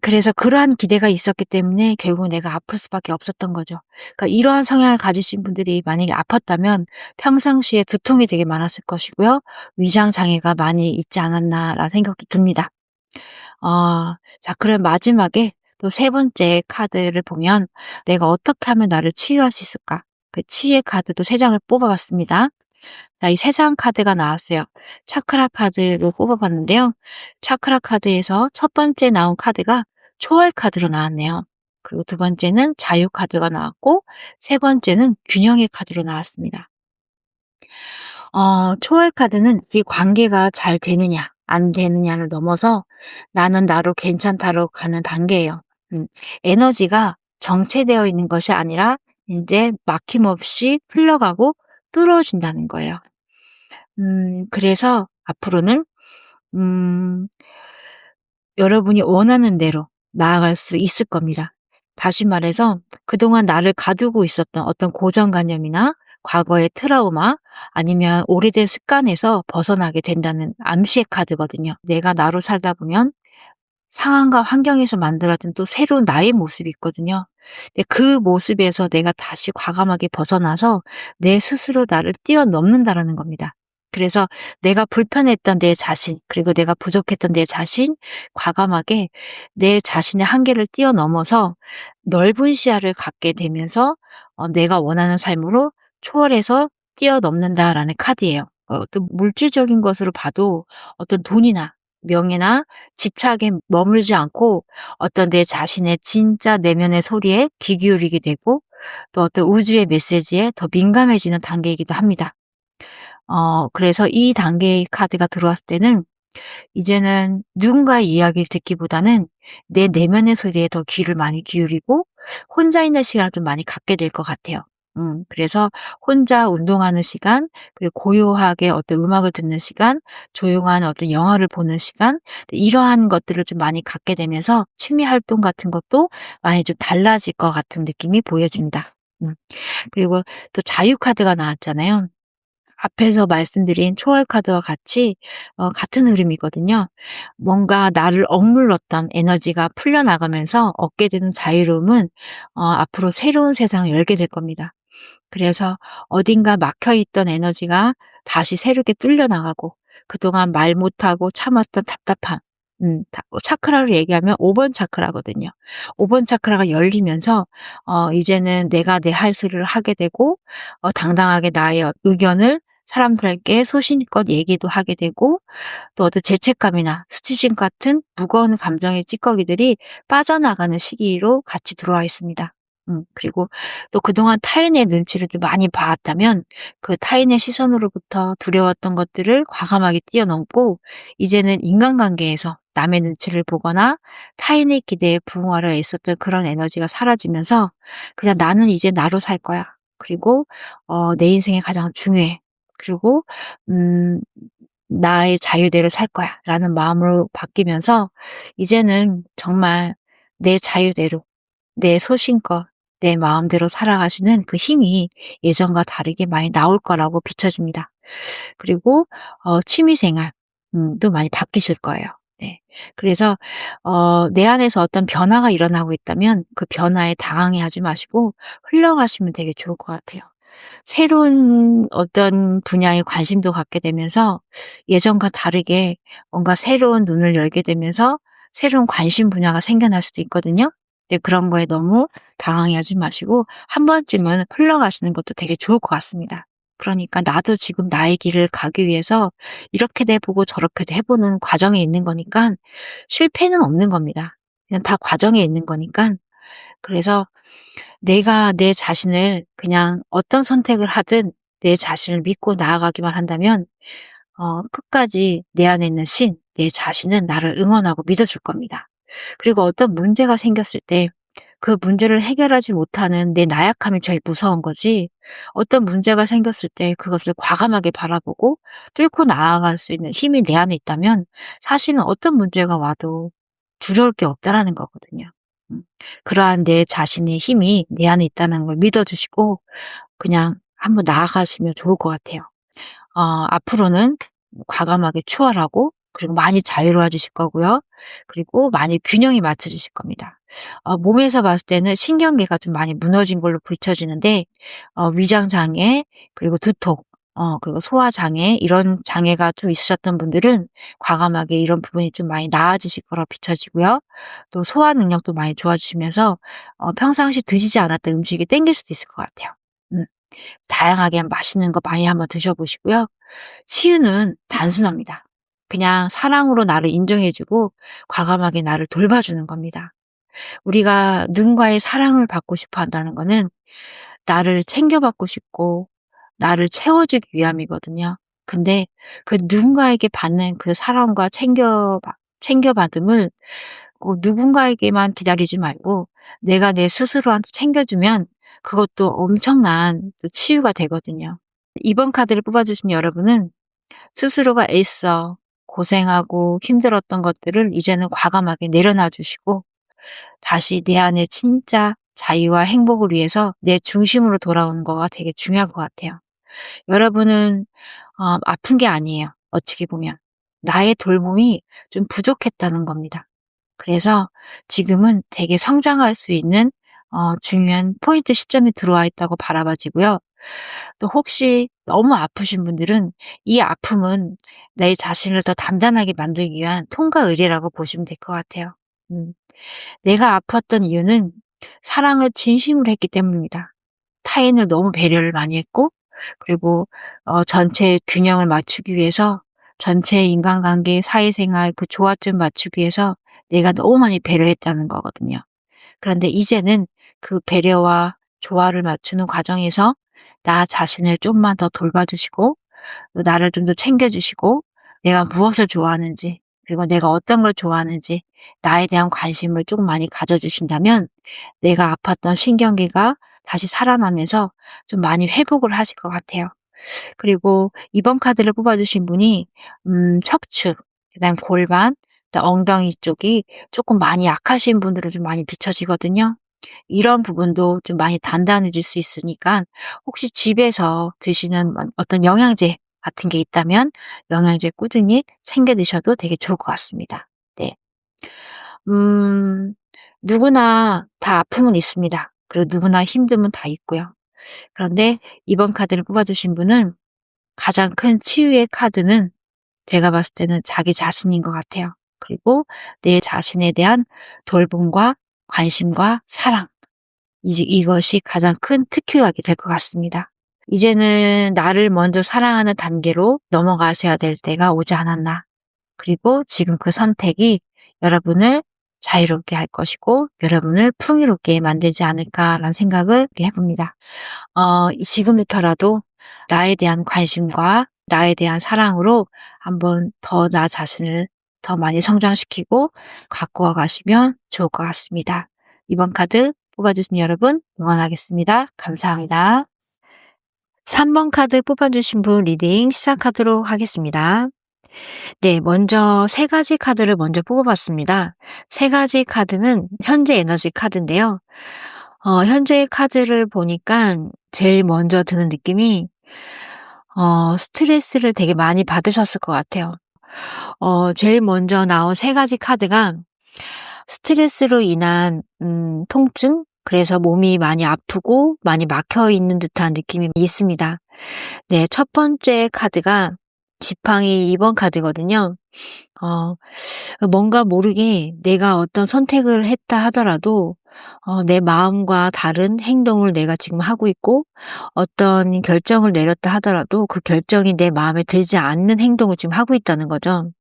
그래서 그러한 기대가 있었기 때문에 결국 내가 아플 수밖에 없었던 거죠. 이러한 성향을 가지신 분들이 만약에 아팠다면 평상시에 두통이 되게 많았을 것이고요. '위장 장애가 많이 있지 않았나.'라는 생각도 듭니다. 자, 그럼 마지막에 또 세 번째 카드를 보면 '내가 어떻게 하면 나를 치유할 수 있을까?' 그 치유의 카드도 세 장을 뽑아 봤습니다. 자, 이 세 장 카드가 나왔어요. 차크라 카드로 뽑아 봤는데요. 차크라 카드에서 첫 번째 나온 카드가 초월 카드로 나왔네요. 그리고 두 번째는 자유 카드가 나왔고, 세 번째는 균형의 카드로 나왔습니다. 초월 카드는 이 관계가 잘 되느냐 안 되느냐를 넘어서 나는 나로 괜찮다로 가는 단계예요. 에너지가 정체되어 있는 것이 아니라 이제 막힘없이 흘러가고 뚫어진다는 거예요. 그래서 앞으로는 음 여러분이 원하는 대로 나아갈 수 있을 겁니다. 다시 말해서 그동안 나를 가두고 있었던 어떤 고정관념이나 과거의 트라우마, 아니면 오래된 습관에서 벗어나게 된다는 암시의 카드거든요. 내가 나로 살다 보면 상황과 환경에서 만들어진 또 새로운 나의 모습이 있거든요. 근데 그 모습에서 내가 다시 과감하게 벗어나서 내 스스로 나를 뛰어넘는다라는 겁니다. 그래서 내가 불편했던 내 자신, 그리고 내가 부족했던 내 자신, 과감하게 내 자신의 한계를 뛰어넘어서 넓은 시야를 갖게 되면서 내가 원하는 삶으로 초월해서 뛰어넘는다라는 카드예요. 어떤 물질적인 것으로 봐도 어떤 돈이나 명예나 집착에 머물지 않고 어떤 내 자신의 진짜 내면의 소리에 귀 기울이게 되고, 또 어떤 우주의 메시지에 더 민감해지는 단계이기도 합니다. 그래서 이 단계의 카드가 들어왔을 때는 이제는 누군가의 이야기를 듣기보다는 내 내면의 소리에 더 귀를 많이 기울이고 혼자 있는 시간을 좀 많이 갖게 될 것 같아요. 그래서 혼자 운동하는 시간, 그리고 고요하게 어떤 음악을 듣는 시간, 조용한 어떤 영화를 보는 시간, 이러한 것들을 좀 많이 갖게 되면서 취미 활동 같은 것도 많이 좀 달라질 것 같은 느낌이 보여집니다. 그리고 또 자유 카드가 나왔잖아요. 앞에서 말씀드린 초월 카드와 같이 같은 흐름이거든요. 뭔가 나를 억눌렀던 에너지가 풀려나가면서 얻게 되는 자유로움은 앞으로 새로운 세상을 열게 될 겁니다. 그래서 어딘가 막혀 있던 에너지가 다시 새롭게 뚫려 나가고, 그동안 말 못하고 참았던 답답함, 차크라로 얘기하면 5번 차크라거든요. 5번 차크라가 열리면서 이제는 내가 내 할 소리를 하게 되고 당당하게 나의 의견을 사람들에게 소신껏 얘기도 하게 되고, 또 어떤 죄책감이나 수치심 같은 무거운 감정의 찌꺼기들이 빠져나가는 시기로 같이 들어와 있습니다. 그리고 또 그동안 타인의 눈치를 좀 많이 봐왔다면 그 타인의 시선으로부터 두려웠던 것들을 과감하게 뛰어넘고, 이제는 인간관계에서 남의 눈치를 보거나 타인의 기대에 부응하려 애썼던 그런 에너지가 사라지면서 그냥 '나는 이제 나로 살 거야. 그리고 내 인생에 가장 중요해. 그리고 음 나의 자유대로 살 거야.'라는 마음으로 바뀌면서 이제는 정말 내 자유대로, 내 소신껏, 내 마음대로 살아가시는 그 힘이 예전과 다르게 많이 나올 거라고 비춰집니다. 그리고 취미 생활 도 많이 바뀌실 거예요. 네. 그래서 내 안에서 어떤 변화가 일어나고 있다면 그 변화에 당황해하지 마시고 흘러가시면 되게 좋을 것 같아요. 새로운 어떤 분야에 관심도 갖게 되면서 예전과 다르게 뭔가 새로운 눈을 열게 되면서 새로운 관심 분야가 생겨날 수도 있거든요. 근데 그런 거에 너무 당황해하지 마시고 한 번쯤은 흘러가시는 것도 되게 좋을 것 같습니다. 그러니까 나도 지금 나의 길을 가기 위해서 이렇게도 해 보고 저렇게도 해 보는 과정에 있는 거니까 실패는 없는 겁니다. 그냥 다 과정에 있는 거니까. 그래서 내가 내 자신을 그냥 어떤 선택을 하든 내 자신을 믿고 나아가기만 한다면 끝까지 내 안에 있는 내 자신은 나를 응원하고 믿어줄 겁니다. 그리고 어떤 문제가 생겼을 때 그 문제를 해결하지 못하는 내 나약함이 제일 무서운 거지, 어떤 문제가 생겼을 때 그것을 과감하게 바라보고 뚫고 나아갈 수 있는 힘이 내 안에 있다면 사실은 어떤 문제가 와도 두려울 게 없다라는 거거든요. 음. 그러한 내 자신의 힘이 내 안에 있다는 걸 믿어 주시고 그냥 한번 나아가시면 좋을 것 같아요. 앞으로는 과감하게 초월하고 그리고 많이 자유로워지실 거고요. 그리고 많이 균형이 맞춰지실 겁니다. 몸에서 봤을 때는 신경계가 좀 많이 무너진 걸로 비춰지는데 위장 장애, 그리고 두통, 그리고 소화 장애, 이런 장애가 좀 있으셨던 분들은 과감하게 이런 부분이 좀 많이 나아지실 거라고 비춰지고요. 또 소화 능력도 많이 좋아지시면서 평상시 드시지 않았던 음식이 땡길 수도 있을 것 같아요. 음. 다양하게 맛있는 거 많이 한번 드셔 보시고요. 치유는 단순합니다. 그냥 사랑으로 나를 인정해 주고 과감하게 나를 돌봐주는 겁니다. 우리가 누군가의 사랑을 받고 싶어 한다는 거는 나를 챙겨받고 싶고 나를 채워주기 위함이거든요. 근데 그 누군가에게 받는 그 사랑과 챙겨받음을 누군가에게만 기다리지 말고 내가 내 스스로한테 챙겨주면 그것도 엄청난 또 치유가 되거든요. 이번 카드를 뽑아주신 여러분은 스스로가 애써 고생하고 힘들었던 것들을 이제는 과감하게 내려놔 주시고 다시 내 안에 진짜 자유와 행복을 위해서 내 중심으로 돌아오는 거가 되게 중요한 것 같아요. 여러분은 아픈 게 아니에요, 어떻게 보면. 나의 돌봄이 좀 부족했다는 겁니다. 그래서 지금은 되게 성장할 수 있는 중요한 포인트 시점이 들어와 있다고 바라봐지고요. 또 혹시 너무 아프신 분들은 이 아픔은 내 자신을 더 단단하게 만들기 위한 통과 의례라고 보시면 될 것 같아요. 음. 내가 아팠던 이유는 사랑을 진심으로 했기 때문입니다. 타인을 너무 배려를 많이 했고, 그리고 전체의 균형을 맞추기 위해서, 전체의 인간관계, 사회생활 그 조화점 맞추기 위해서 내가 너무 많이 배려했다는 거거든요. 그런데 이제는 그 배려와 조화를 맞추는 과정에서 나 자신을 좀만 더 돌봐주시고 또 나를 좀 더 챙겨주시고 내가 무엇을 좋아하는지, 그리고 내가 어떤 걸 좋아하는지 나에 대한 관심을 조금 많이 가져주신다면 내가 아팠던 신경계가 다시 살아나면서 좀 많이 회복을 하실 것 같아요. 그리고 이번 카드를 뽑아주신 분이 척추, 그다음 골반, 그다음 엉덩이 쪽이 조금 많이 약하신 분들은 좀 많이 비춰지거든요. 이런 부분도 좀 많이 단단해질 수 있으니까 혹시 집에서 드시는 어떤 영양제 같은 게 있다면 영양제 꾸준히 챙겨 드셔도 되게 좋을 것 같습니다. 네. 음 누구나 다 아픔은 있습니다. 그리고 누구나 힘듦은 다 있고요. 그런데 이번 카드를 뽑아 주신 분은 가장 큰 치유의 카드는 제가 봤을 때는 자기 자신인 것 같아요. 그리고 내 자신에 대한 돌봄과 관심과 사랑. 이것이 가장 큰 특효약이 될 것 같습니다. 이제는 나를 먼저 사랑하는 단계로 넘어가셔야 될 때가 오지 않았나. 그리고 지금 그 선택이 여러분을 자유롭게 할 것이고 여러분을 풍요롭게 만들지 않을까라는 생각을 해봅니다. 지금부터라도 나에 대한 관심과 나에 대한 사랑으로 한번 더 나 자신을 더 많이 성장시키고 갖고 와 가시면 좋을 것 같습니다. 이번 카드 뽑아주신 여러분 응원하겠습니다. 감사합니다. 3번 카드 뽑아주신 분 리딩 시작하도록 하겠습니다. 네, 먼저 세 가지 카드를 먼저 뽑아봤습니다. 세 가지 카드는 현재 에너지 카드인데요. 현재 카드를 보니까 제일 먼저 드는 느낌이 스트레스를 되게 많이 받으셨을 것 같아요. 제일 먼저 나온 세 가지 카드가 스트레스로 인한 통증, 그래서 몸이 많이 아프고 많이 막혀 있는 듯한 느낌이 있습니다. 네, 첫 번째 카드가 지팡이 2번 카드거든요. 뭔가 모르게 내가 어떤 선택을 했다 하더라도 내 마음과 다른 행동을 내가 지금 하고 있고 어떤 결정을 내렸다 하더라도 그 결정이 내 마음에 들지 않는 행동을 지금 하고 있다는 거죠.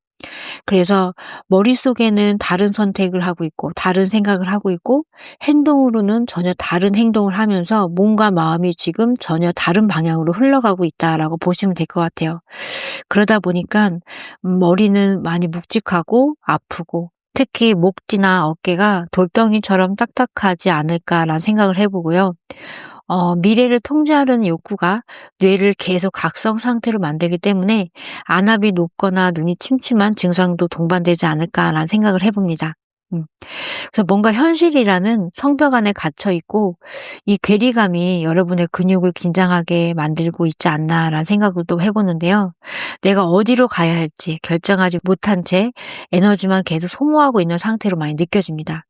그래서 머릿속에는 다른 선택을 하고 있고 다른 생각을 하고 있고 행동으로는 전혀 다른 행동을 하면서 몸과 마음이 지금 전혀 다른 방향으로 흘러가고 있다라고 보시면 될 것 같아요. 그러다 보니까 머리는 많이 묵직하고 아프고 특히 목 뒤나 어깨가 돌덩이처럼 딱딱하지 않을까라는 생각을 해보고요. 미래를 통제하려는 욕구가 뇌를 계속 각성 상태로 만들기 때문에 안압이 높거나 눈이 침침한 증상도 동반되지 않을까라는 생각을 해봅니다. 그래서 뭔가 현실이라는 성벽 안에 갇혀 있고 이 괴리감이 여러분의 근육을 긴장하게 만들고 있지 않나라는 생각을 또 해보는데요. 내가 어디로 가야 할지 결정하지 못한 채 에너지만 계속 소모하고 있는 상태로 많이 느껴집니다.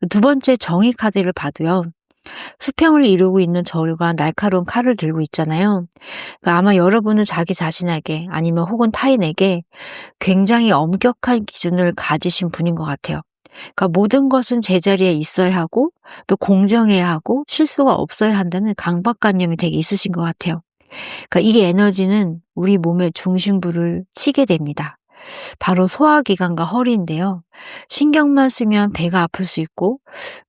두 번째 정의 카드를 봐도요. 수평을 이루고 있는 저울과 날카로운 칼을 들고 있잖아요. 그러니까 아마 여러분은 자기 자신에게 아니면 혹은 타인에게 굉장히 엄격한 기준을 가지신 분인 것 같아요. 그러니까 모든 것은 제자리에 있어야 하고 또 공정해야 하고 실수가 없어야 한다는 강박관념이 되게 있으신 것 같아요. 그러니까 이게 에너지는 우리 몸의 중심부를 치게 됩니다. 바로 소화기관과 허리인데요. 신경만 쓰면 배가 아플 수 있고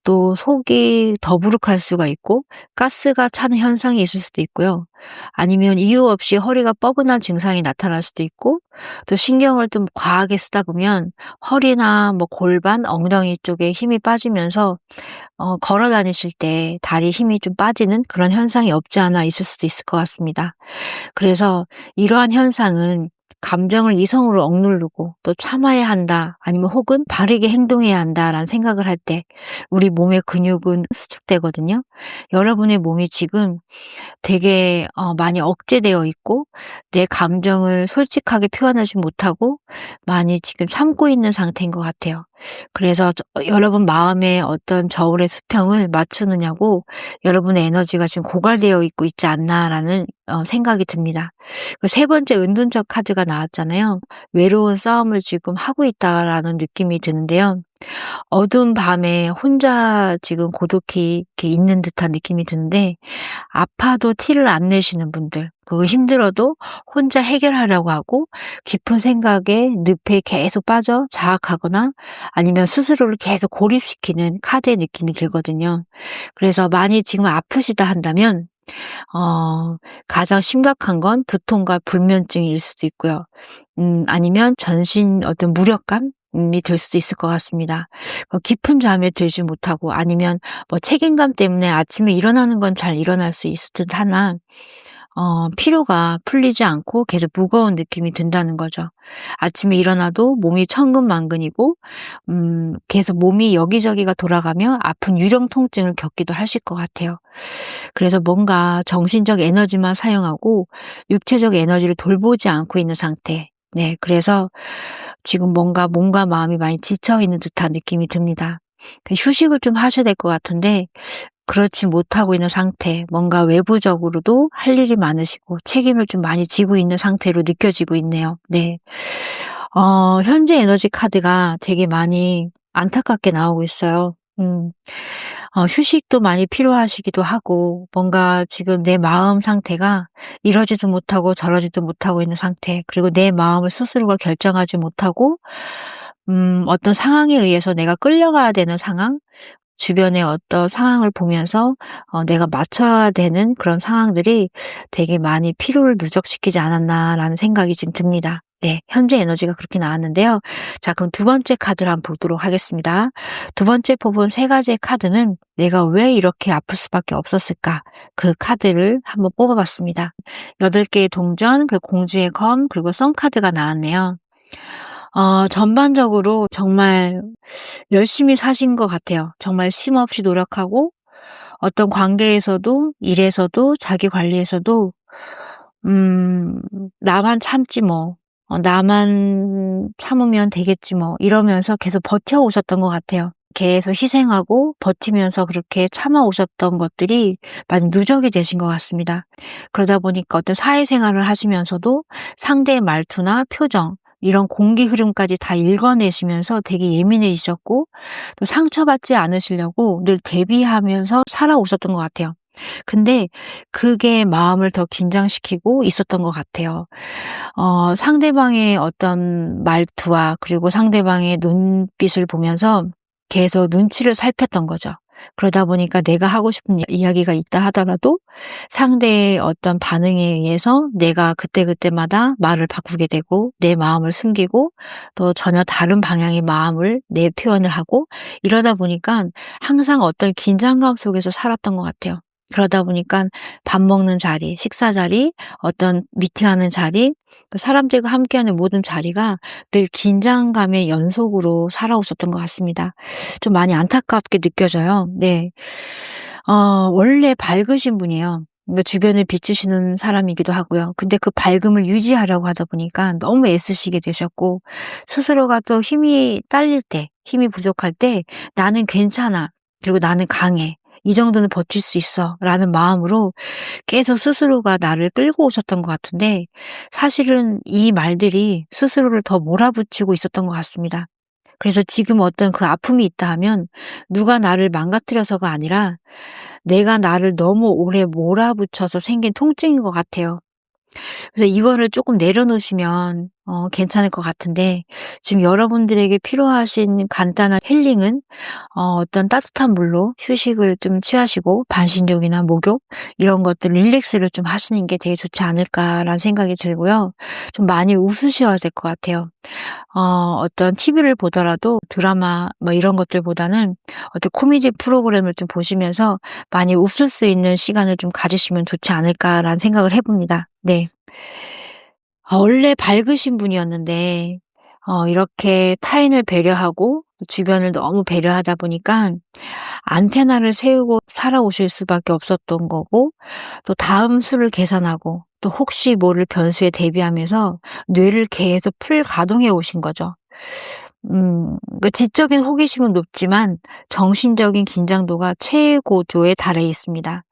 또 속이 더부룩할 수가 있고 가스가 차는 현상이 있을 수도 있고요. 아니면 이유 없이 허리가 뻐근한 증상이 나타날 수도 있고 또 신경을 좀 과하게 쓰다 보면 허리나 뭐 골반, 엉덩이 쪽에 힘이 빠지면서 걸어 다니실 때 다리 힘이 좀 빠지는 그런 현상이 없지 않아 있을 수도 있을 것 같습니다. 그래서 이러한 현상은 감정을 이성으로 억누르고 또 참아야 한다 아니면 혹은 바르게 행동해야 한다라는 생각을 할 때 우리 몸의 근육은 수축되거든요. 여러분의 몸이 지금 되게 많이 억제되어 있고 내 감정을 솔직하게 표현하지 못하고 많이 지금 참고 있는 상태인 것 같아요. 그래서 여러분 마음에 어떤 저울의 수평을 맞추느냐고 여러분의 에너지가 지금 고갈되어 있고 있지 않나라는 생각이 듭니다. 그 세 번째 은둔적 카드가 나왔잖아요. 외로운 싸움을 지금 하고 있다라는 느낌이 드는데요. 어두운 밤에 혼자 지금 고독히 이렇게 있는 듯한 느낌이 드는데 아파도 티를 안 내시는 분들, 그리고 힘들어도 혼자 해결하려고 하고 깊은 생각에 늪에 계속 빠져 자학하거나 아니면 스스로를 계속 고립시키는 카드의 느낌이 들거든요. 그래서 많이 지금 아프시다 한다면 가장 심각한 건 두통과 불면증일 수도 있고요. 아니면 전신 어떤 무력감? 이 들 수도 있을 것 같습니다. 깊은 잠에 들지 못하고 아니면 뭐 책임감 때문에 아침에 일어나는 건 잘 일어날 수 있을 듯 하나 피로가 풀리지 않고 계속 무거운 느낌이 든다는 거죠. 아침에 일어나도 몸이 천근만근이고 계속 몸이 여기저기가 돌아가며 아픈 유령 통증을 겪기도 하실 것 같아요. 그래서 뭔가 정신적 에너지만 사용하고 육체적 에너지를 돌보지 않고 있는 상태. 네, 그래서 지금 뭔가 몸과 마음이 많이 지쳐 있는 듯한 느낌이 듭니다. 휴식을 좀 하셔야 될 것 같은데 그렇지 못하고 있는 상태, 뭔가 외부적으로도 할 일이 많으시고 책임을 좀 많이 지고 있는 상태로 느껴지고 있네요. 네. 현재 에너지 카드가 되게 많이 안타깝게 나오고 있어요. 휴식도 많이 필요하시기도 하고 뭔가 지금 내 마음 상태가 이러지도 못하고 저러지도 못하고 있는 상태, 그리고 내 마음을 스스로가 결정하지 못하고 어떤 상황에 의해서 내가 끌려가야 되는 상황, 주변의 어떤 상황을 보면서 내가 맞춰야 되는 그런 상황들이 되게 많이 피로를 누적시키지 않았나라는 생각이 지금 듭니다. 네. 현재 에너지가 그렇게 나왔는데요. 자, 그럼 두 번째 카드를 한번 보도록 하겠습니다. 두 번째 뽑은 세 가지의 카드는 '내가 왜 이렇게 아플 수밖에 없었을까?' 그 카드를 한번 뽑아 봤습니다. 8개의 동전, 그리고 공주의 검, 그리고 선 카드가 나왔네요. 전반적으로 정말 열심히 사신 것 같아요. 정말 쉼없이 노력하고 어떤 관계에서도 일에서도 자기 관리에서도 '나만 참지 뭐. 나만 참으면 되겠지 뭐.' 이러면서 계속 버텨오셨던 것 같아요. 계속 희생하고 버티면서 그렇게 참아 오셨던 것들이 많이 누적이 되신 것 같습니다. 그러다 보니까 어떤 사회생활을 하시면서도 상대의 말투나 표정, 이런 공기 흐름까지 다 읽어내시면서 되게 예민해지셨고, 또 상처받지 않으시려고 늘 대비하면서 살아오셨던 것 같아요. 근데 그게 마음을 더 긴장시키고 있었던 것 같아요. 상대방의 어떤 말투와 그리고 상대방의 눈빛을 보면서 계속 눈치를 살폈던 거죠. 그러다 보니까 내가 하고 싶은 이야기가 있다 하더라도 상대의 어떤 반응에 의해서 내가 그때그때마다 말을 바꾸게 되고 내 마음을 숨기고 또 전혀 다른 방향의 마음을 내 표현을 하고, 이러다 보니까 항상 어떤 긴장감 속에서 살았던 것 같아요. 그러다 보니까 밥 먹는 자리, 식사 자리, 어떤 미팅하는 자리, 그 사람들과 함께하는 모든 자리가 늘 긴장감의 연속으로 살아오셨던 것 같습니다. 좀 많이 안타깝게 느껴져요. 네. 원래 밝으신 분이에요. 그러니까 주변을 비추시는 사람이기도 하고요. 근데 그 밝음을 유지하려고 하다 보니까 너무 애쓰시게 되셨고, 스스로가 또 힘이 딸릴 때, 힘이 부족할 때 '나는 괜찮아. 그리고 나는 강해. 이 정도는 버틸 수 있어.'라는 마음으로 계속 스스로가 나를 끌고 오셨던 것 같은데, 사실은 이 말들이 스스로를 더 몰아붙이고 있었던 것 같습니다. 그래서 지금 어떤 그 아픔이 있다 하면 누가 나를 망가뜨려서가 아니라 내가 나를 너무 오래 몰아붙여서 생긴 통증인 것 같아요. 그래서 이거를 조금 내려놓으시면 괜찮을 것 같은데, 지금 여러분들에게 필요하신 간단한 힐링은 어떤 따뜻한 물로 휴식을 좀 취하시고 반신욕이나 목욕, 이런 것들 릴렉스를 좀 하시는 게 되게 좋지 않을까라는 생각이 들고요. 좀 많이 웃으셔야 될 것 같아요. 어떤 TV를 보더라도 드라마 뭐 이런 것들보다는 어떤 코미디 프로그램을 좀 보시면서 많이 웃을 수 있는 시간을 좀 가지시면 좋지 않을까라는 생각을 해 봅니다. 네. 원래 밝으신 분이었는데 이렇게 타인을 배려하고 또 주변을 너무 배려하다 보니까 안테나를 세우고 살아오실 수밖에 없었던 거고, 또 다음 수를 계산하고 또 혹시 모를 변수에 대비하면서 뇌를 계속 풀 가동해 오신 거죠. 그 지적인 호기심은 높지만 정신적인 긴장도가 최고조에 달해 있습니다.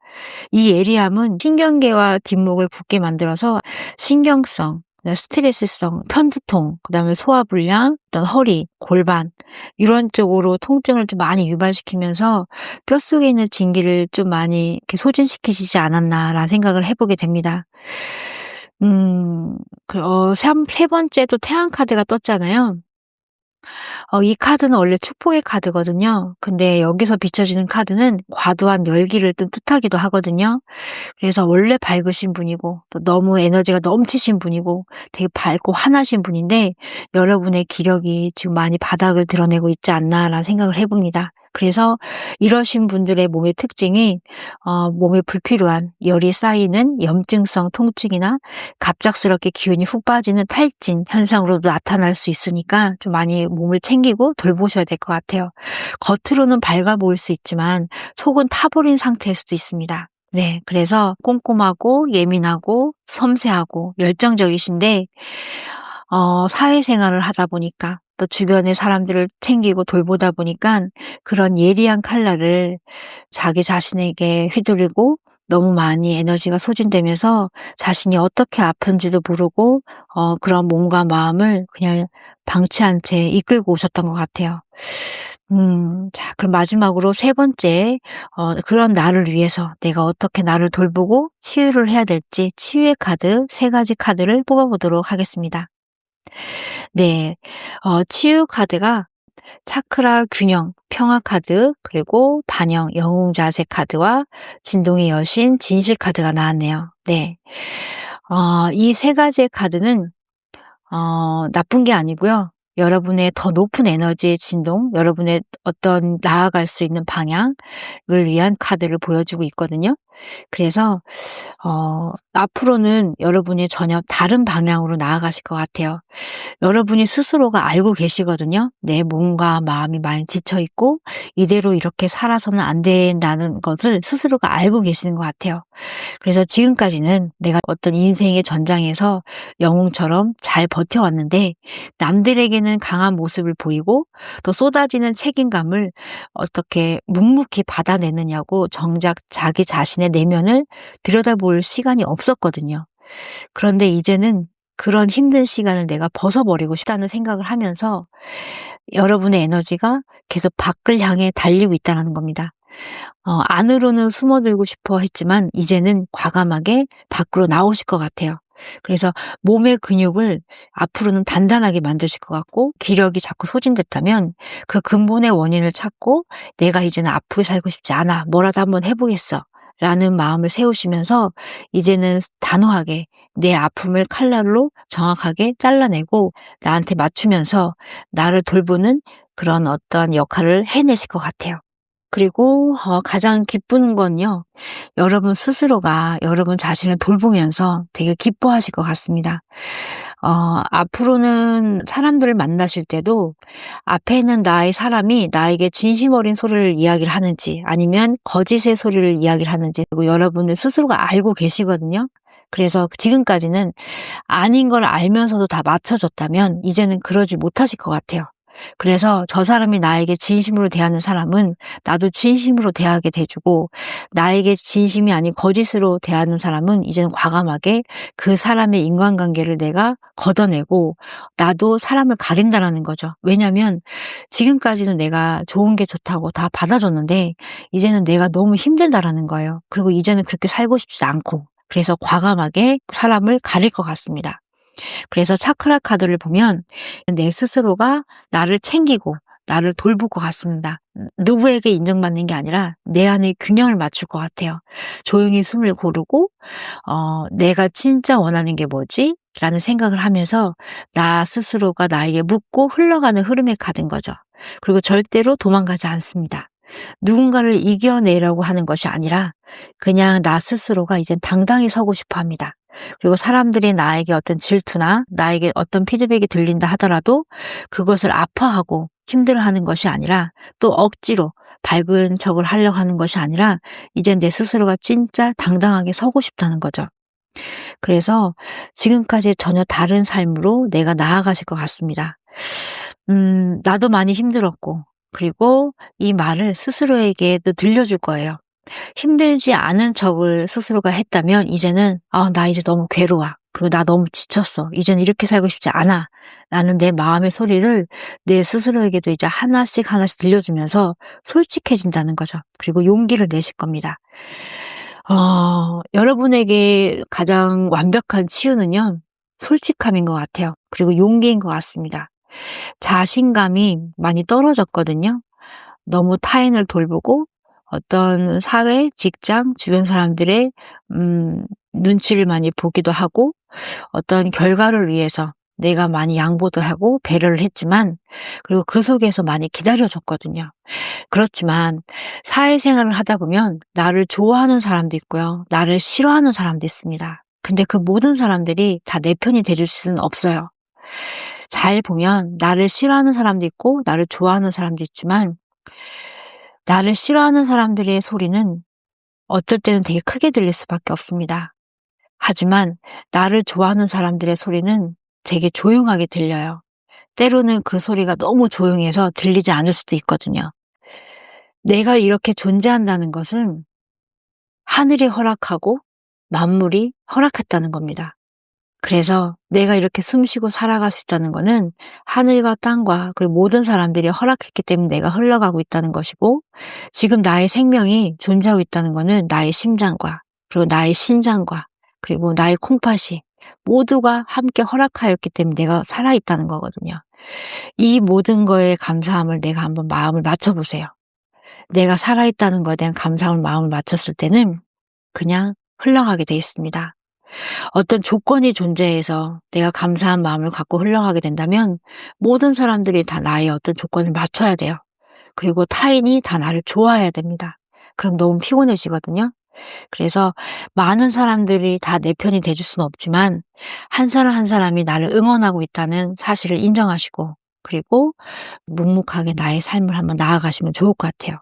이 예리함은 신경계와 뒷목을 굳게 만들어서 신경성, 그다음에 스트레스성, 편두통, 그다음에 소화불량, 어떤 허리, 골반, 이런 쪽으로 통증을 좀 많이 유발시키면서 뼛속에 있는 진기를 좀 많이 이렇게 소진시키시지 않았나라는 생각을 해 보게 됩니다. 세 번째 또 태양 카드가 떴잖아요. 이 카드는 원래 축복의 카드거든요. 근데 여기서 비춰지는 카드는 과도한 열기를 뜻하기도 하거든요. 그래서 원래 밝으신 분이고 또 너무 에너지가 넘치신 분이고 되게 밝고 환하신 분인데, 여러분의 기력이 지금 많이 바닥을 드러내고 있지 않나라는 생각을 해 봅니다. 그래서 이러신 분들의 몸의 특징이 몸에 불필요한 열이 쌓이는 염증성 통증이나 갑작스럽게 기운이 훅 빠지는 탈진 현상으로도 나타날 수 있으니까 좀 많이 몸을 챙기고 돌보셔야 될 것 같아요. 겉으로는 밝아 보일 수 있지만 속은 타버린 상태일 수도 있습니다. 네. 그래서 꼼꼼하고 예민하고 섬세하고 열정적이신데, 사회생활을 하다 보니까 또 주변의 사람들을 챙기고 돌보다 보니까 그런 예리한 칼날을 자기 자신에게 휘두르고 너무 많이 에너지가 소진되면서 자신이 어떻게 아픈지도 모르고 그런 몸과 마음을 그냥 방치한 채 이끌고 오셨던 것 같아요. 자, 그럼 마지막으로 세 번째, 그런 나를 위해서 내가 어떻게 나를 돌보고 치유를 해야 될지 치유의 카드 세 가지 카드를 뽑아 보도록 하겠습니다. 네. 치유 카드가 차크라 균형, 평화 카드, 그리고 반영, 영웅 자세 카드와 진동의 여신, 진실 카드가 나왔네요. 네. 이 세 가지의 카드는 나쁜 게 아니고요. 여러분의 더 높은 에너지의 진동, 여러분의 어떤 나아갈 수 있는 방향을 위한 카드를 보여주고 있거든요. 그래서 앞으로는 여러분이 전혀 다른 방향으로 나아가실 것 같아요. 여러분이 스스로가 알고 계시거든요. 내 몸과 마음이 많이 지쳐 있고 이대로 이렇게 살아서는 안 된다는 것을 스스로가 알고 계시는 것 같아요. 그래서 지금까지는 내가 어떤 인생의 전장에서 영웅처럼 잘 버텨왔는데 남들에게는 강한 모습을 보이고 또 쏟아지는 책임감을 어떻게 묵묵히 받아내느냐고 정작 자기 자신의 내면을 들여다볼 시간이 없었거든요. 그런데 이제는 그런 힘든 시간을 내가 벗어버리고 싶다는 생각을 하면서 여러분의 에너지가 계속 밖을 향해 달리고 있다는 겁니다. 안으로는 숨어들고 싶어 했지만 이제는 과감하게 밖으로 나오실 것 같아요. 그래서 몸의 근육을 앞으로는 단단하게 만드실 것 같고 기력이 자꾸 소진됐다면 그 근본의 원인을 찾고 '내가 이제는 아프게 살고 싶지 않아. 뭐라도 한번 해 보겠어.' 라는 마음을 세우시면서 이제는 단호하게 내 아픔을 칼날로 정확하게 잘라내고 나한테 맞추면서 나를 돌보는 그런 어떤 역할을 해내실 것 같아요. 그리고 가장 기쁜 건요. 여러분 스스로가 여러분 자신을 돌보면서 되게 기뻐하실 것 같습니다. 앞으로는 사람들을 만나실 때도 앞에 있는 나의 사람이 나에게 진심 어린 소리를 이야기를 하는지 아니면 거짓의 소리를 이야기를 하는지 그리고 여러분은 스스로가 알고 계시거든요. 그래서 지금까지는 아닌 걸 알면서도 다 맞춰줬다면 이제는 그러지 못하실 것 같아요. 그래서 저 사람이 나에게 진심으로 대하는 사람은 나도 진심으로 대하게 돼주고 나에게 진심이 아닌 거짓으로 대하는 사람은 이제는 과감하게 그 사람의 인간관계를 내가 걷어내고 나도 사람을 가린다라는 거죠. 왜냐하면 지금까지는 내가 좋은 게 좋다고 다 받아줬는데 이제는 내가 너무 힘들다라는 거예요. 그리고 이제는 그렇게 살고 싶지 않고 그래서 과감하게 사람을 가릴 것 같습니다. 그래서 차크라 카드를 보면 내 스스로가 나를 챙기고 나를 돌볼 것 같습니다. 누구에게 인정받는 게 아니라 내 안에 균형을 맞출 것 같아요. 조용히 숨을 고르고 '내가 진짜 원하는 게 뭐지?' 라는 생각을 하면서 나 스스로가 나에게 묻고 흘러가는 흐름의 카드인 거죠. 그리고 절대로 도망가지 않습니다. 누군가를 이겨내려고 하는 것이 아니라 그냥 나 스스로가 이젠 당당히 서고 싶어 합니다. 그리고 사람들이 나에게 어떤 질투나 나에게 어떤 피드백이 들린다 하더라도 그것을 아파하고 힘들어하는 것이 아니라 또 억지로 밝은 척을 하려고 하는 것이 아니라 이젠 내 스스로가 진짜 당당하게 서고 싶다는 거죠. 그래서 지금까지 전혀 다른 삶으로 내가 나아가실 것 같습니다. 나도 많이 힘들었고 그리고 이 말을 스스로에게도 들려줄 거예요. 힘들지 않은 척을 스스로가 했다면 이제는 '아 나 이제 너무 괴로워. 그리고 나 너무 지쳤어. 이제는 이렇게 살고 싶지 않아.' 라는 내 마음의 소리를 내 스스로에게도 이제 하나씩 하나씩 들려주면서 솔직해진다는 거죠. 그리고 용기를 내실 겁니다. 여러분에게 가장 완벽한 치유는요. 솔직함인 것 같아요. 그리고 용기인 것 같습니다. 자신감이 많이 떨어졌거든요. 너무 타인을 돌보고 어떤 사회, 직장, 주변 사람들의 눈치를 많이 보기도 하고 어떤 결과를 위해서 내가 많이 양보도 하고 배려를 했지만 그리고 그 속에서 많이 기다려졌거든요. 그렇지만 사회생활을 하다 보면 나를 좋아하는 사람도 있고요. 나를 싫어하는 사람도 있습니다. 근데 그 모든 사람들이 다 내 편이 돼줄 수는 없어요. 잘 보면 나를 싫어하는 사람도 있고 나를 좋아하는 사람도 있지만 나를 싫어하는 사람들의 소리는 어떨 때는 되게 크게 들릴 수밖에 없습니다. 하지만 나를 좋아하는 사람들의 소리는 되게 조용하게 들려요. 때로는 그 소리가 너무 조용해서 들리지 않을 수도 있거든요. 내가 이렇게 존재한다는 것은 하늘이 허락하고 만물이 허락했다는 겁니다. 그래서 내가 이렇게 숨쉬고 살아갈 수 있다는 거는 하늘과 땅과 그리고 모든 사람들이 허락했기 때문에 내가 흘러가고 있다는 것이고, 지금 나의 생명이 존재하고 있다는 거는 나의 심장과 그리고 나의 신장과 그리고 나의 콩팥이 모두가 함께 허락하였기 때문에 내가 살아있다는 거거든요. 이 모든 거에 감사함을 내가 한번 마음을 맞춰보세요. 내가 살아있다는 거에 대한 감사함을 마음을 맞췄을 때는 그냥 흘러가게 돼 있습니다. 어떤 조건이 존재해서 내가 감사한 마음을 갖고 흘러가게 된다면 모든 사람들이 다 나의 어떤 조건을 맞춰야 돼요. 그리고 타인이 다 나를 좋아해야 됩니다. 그럼 너무 피곤해지거든요. 그래서 많은 사람들이 다 내 편이 돼줄 수는 없지만 한 사람 한 사람이 나를 응원하고 있다는 사실을 인정하시고, 그리고 묵묵하게 나의 삶을 한번 나아가시면 좋을 것 같아요.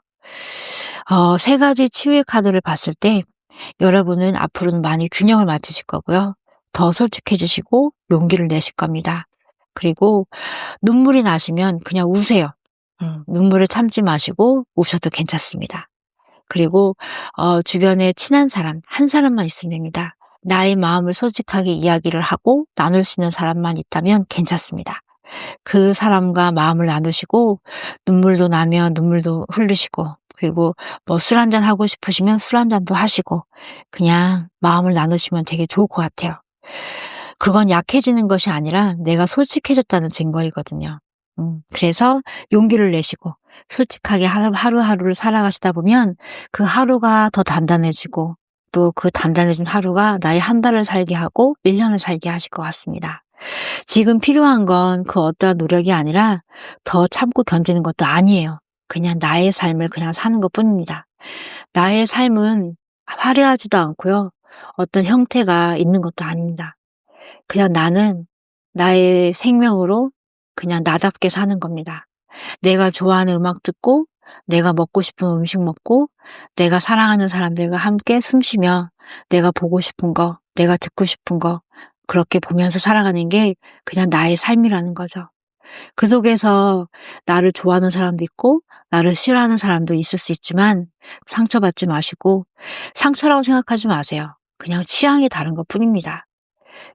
세 가지 치유의 카드를 봤을 때 여러분은 앞으로는 많이 균형을 맞추실 거고요. 더 솔직해지시고 용기를 내실 겁니다. 그리고 눈물이 나시면 그냥 우세요. 눈물을 참지 마시고 우셔도 괜찮습니다. 그리고 주변에 친한 사람 한 사람만 있으면 됩니다. 나의 마음을 솔직하게 이야기를 하고 나눌 수 있는 사람만 있다면 괜찮습니다. 그 사람과 마음을 나누시고 눈물도 나면 눈물도 흘리시고, 그리고 뭐 술 한잔 하고 싶으시면 술 한잔도 하시고 그냥 마음을 나누시면 되게 좋을 것 같아요. 그건 약해지는 것이 아니라 내가 솔직해졌다는 증거이거든요. 그래서 용기를 내시고 솔직하게 하루하루를 살아가시다 보면 그 하루가 더 단단해지고, 또 그 단단해진 하루가 나의 한 달을 살게 하고 1년을 살게 하실 것 같습니다. 지금 필요한 건 그 어떠한 노력이 아니라 더 참고 견디는 것도 아니에요. 그냥 나의 삶을 그냥 사는 것뿐입니다. 나의 삶은 화려하지도 않고요. 어떤 형태가 있는 것도 아닙니다. 그냥 나는 나의 생명으로 그냥 나답게 사는 겁니다. 내가 좋아하는 음악 듣고, 내가 먹고 싶은 음식 먹고, 내가 사랑하는 사람들과 함께 숨쉬며 내가 보고 싶은 거, 내가 듣고 싶은 거 그렇게 보면서 살아가는 게 그냥 나의 삶이라는 거죠. 그 속에서 나를 좋아하는 사람도 있고 나를 싫어하는 사람도 있을 수 있지만 상처받지 마시고 상처라고 생각하지 마세요. 그냥 취향이 다른 것뿐입니다.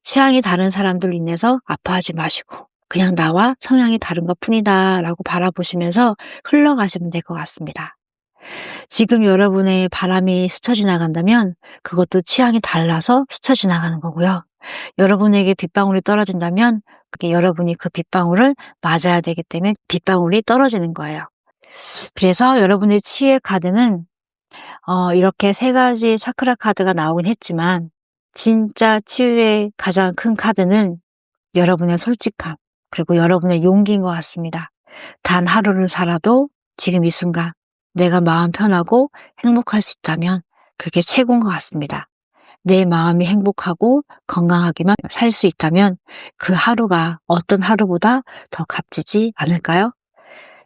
취향이 다른 사람들로 인해서 아파하지 마시고 그냥 나와 성향이 다른 것뿐이다 라고 바라보시면서 흘러가시면 될 것 같습니다. 지금 여러분의 바람이 스쳐 지나간다면 그것도 취향이 달라서 스쳐 지나가는 거고요. 여러분에게 빗방울이 떨어진다면 그게 여러분이 그 빗방울을 맞아야 되기 때문에 빗방울이 떨어지는 거예요. 그래서 여러분의 치유의 카드는 이렇게 세 가지 차크라 카드가 나오긴 했지만 진짜 치유의 가장 큰 카드는 여러분의 솔직함 그리고 여러분의 용기인 것 같습니다. 단 하루를 살아도 지금 이 순간 내가 마음 편하고 행복할 수 있다면 그게 최고인 것 같습니다. 내 마음이 행복하고 건강하게만 살 수 있다면 그 하루가 어떤 하루보다 더 값지지 않을까요?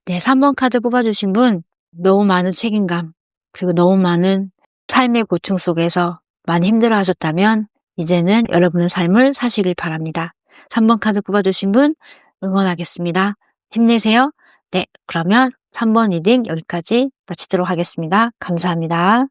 네, 3번 카드 뽑아주신 분, 너무 많은 책임감 그리고 너무 많은 삶의 고충 속에서 많이 힘들어 하셨다면 이제는 여러분의 삶을 사시길 바랍니다. 3번 카드 뽑아주신 분 응원하겠습니다. 힘내세요. 네, 그러면 3번 리딩 여기까지 마치도록 하겠습니다. 감사합니다.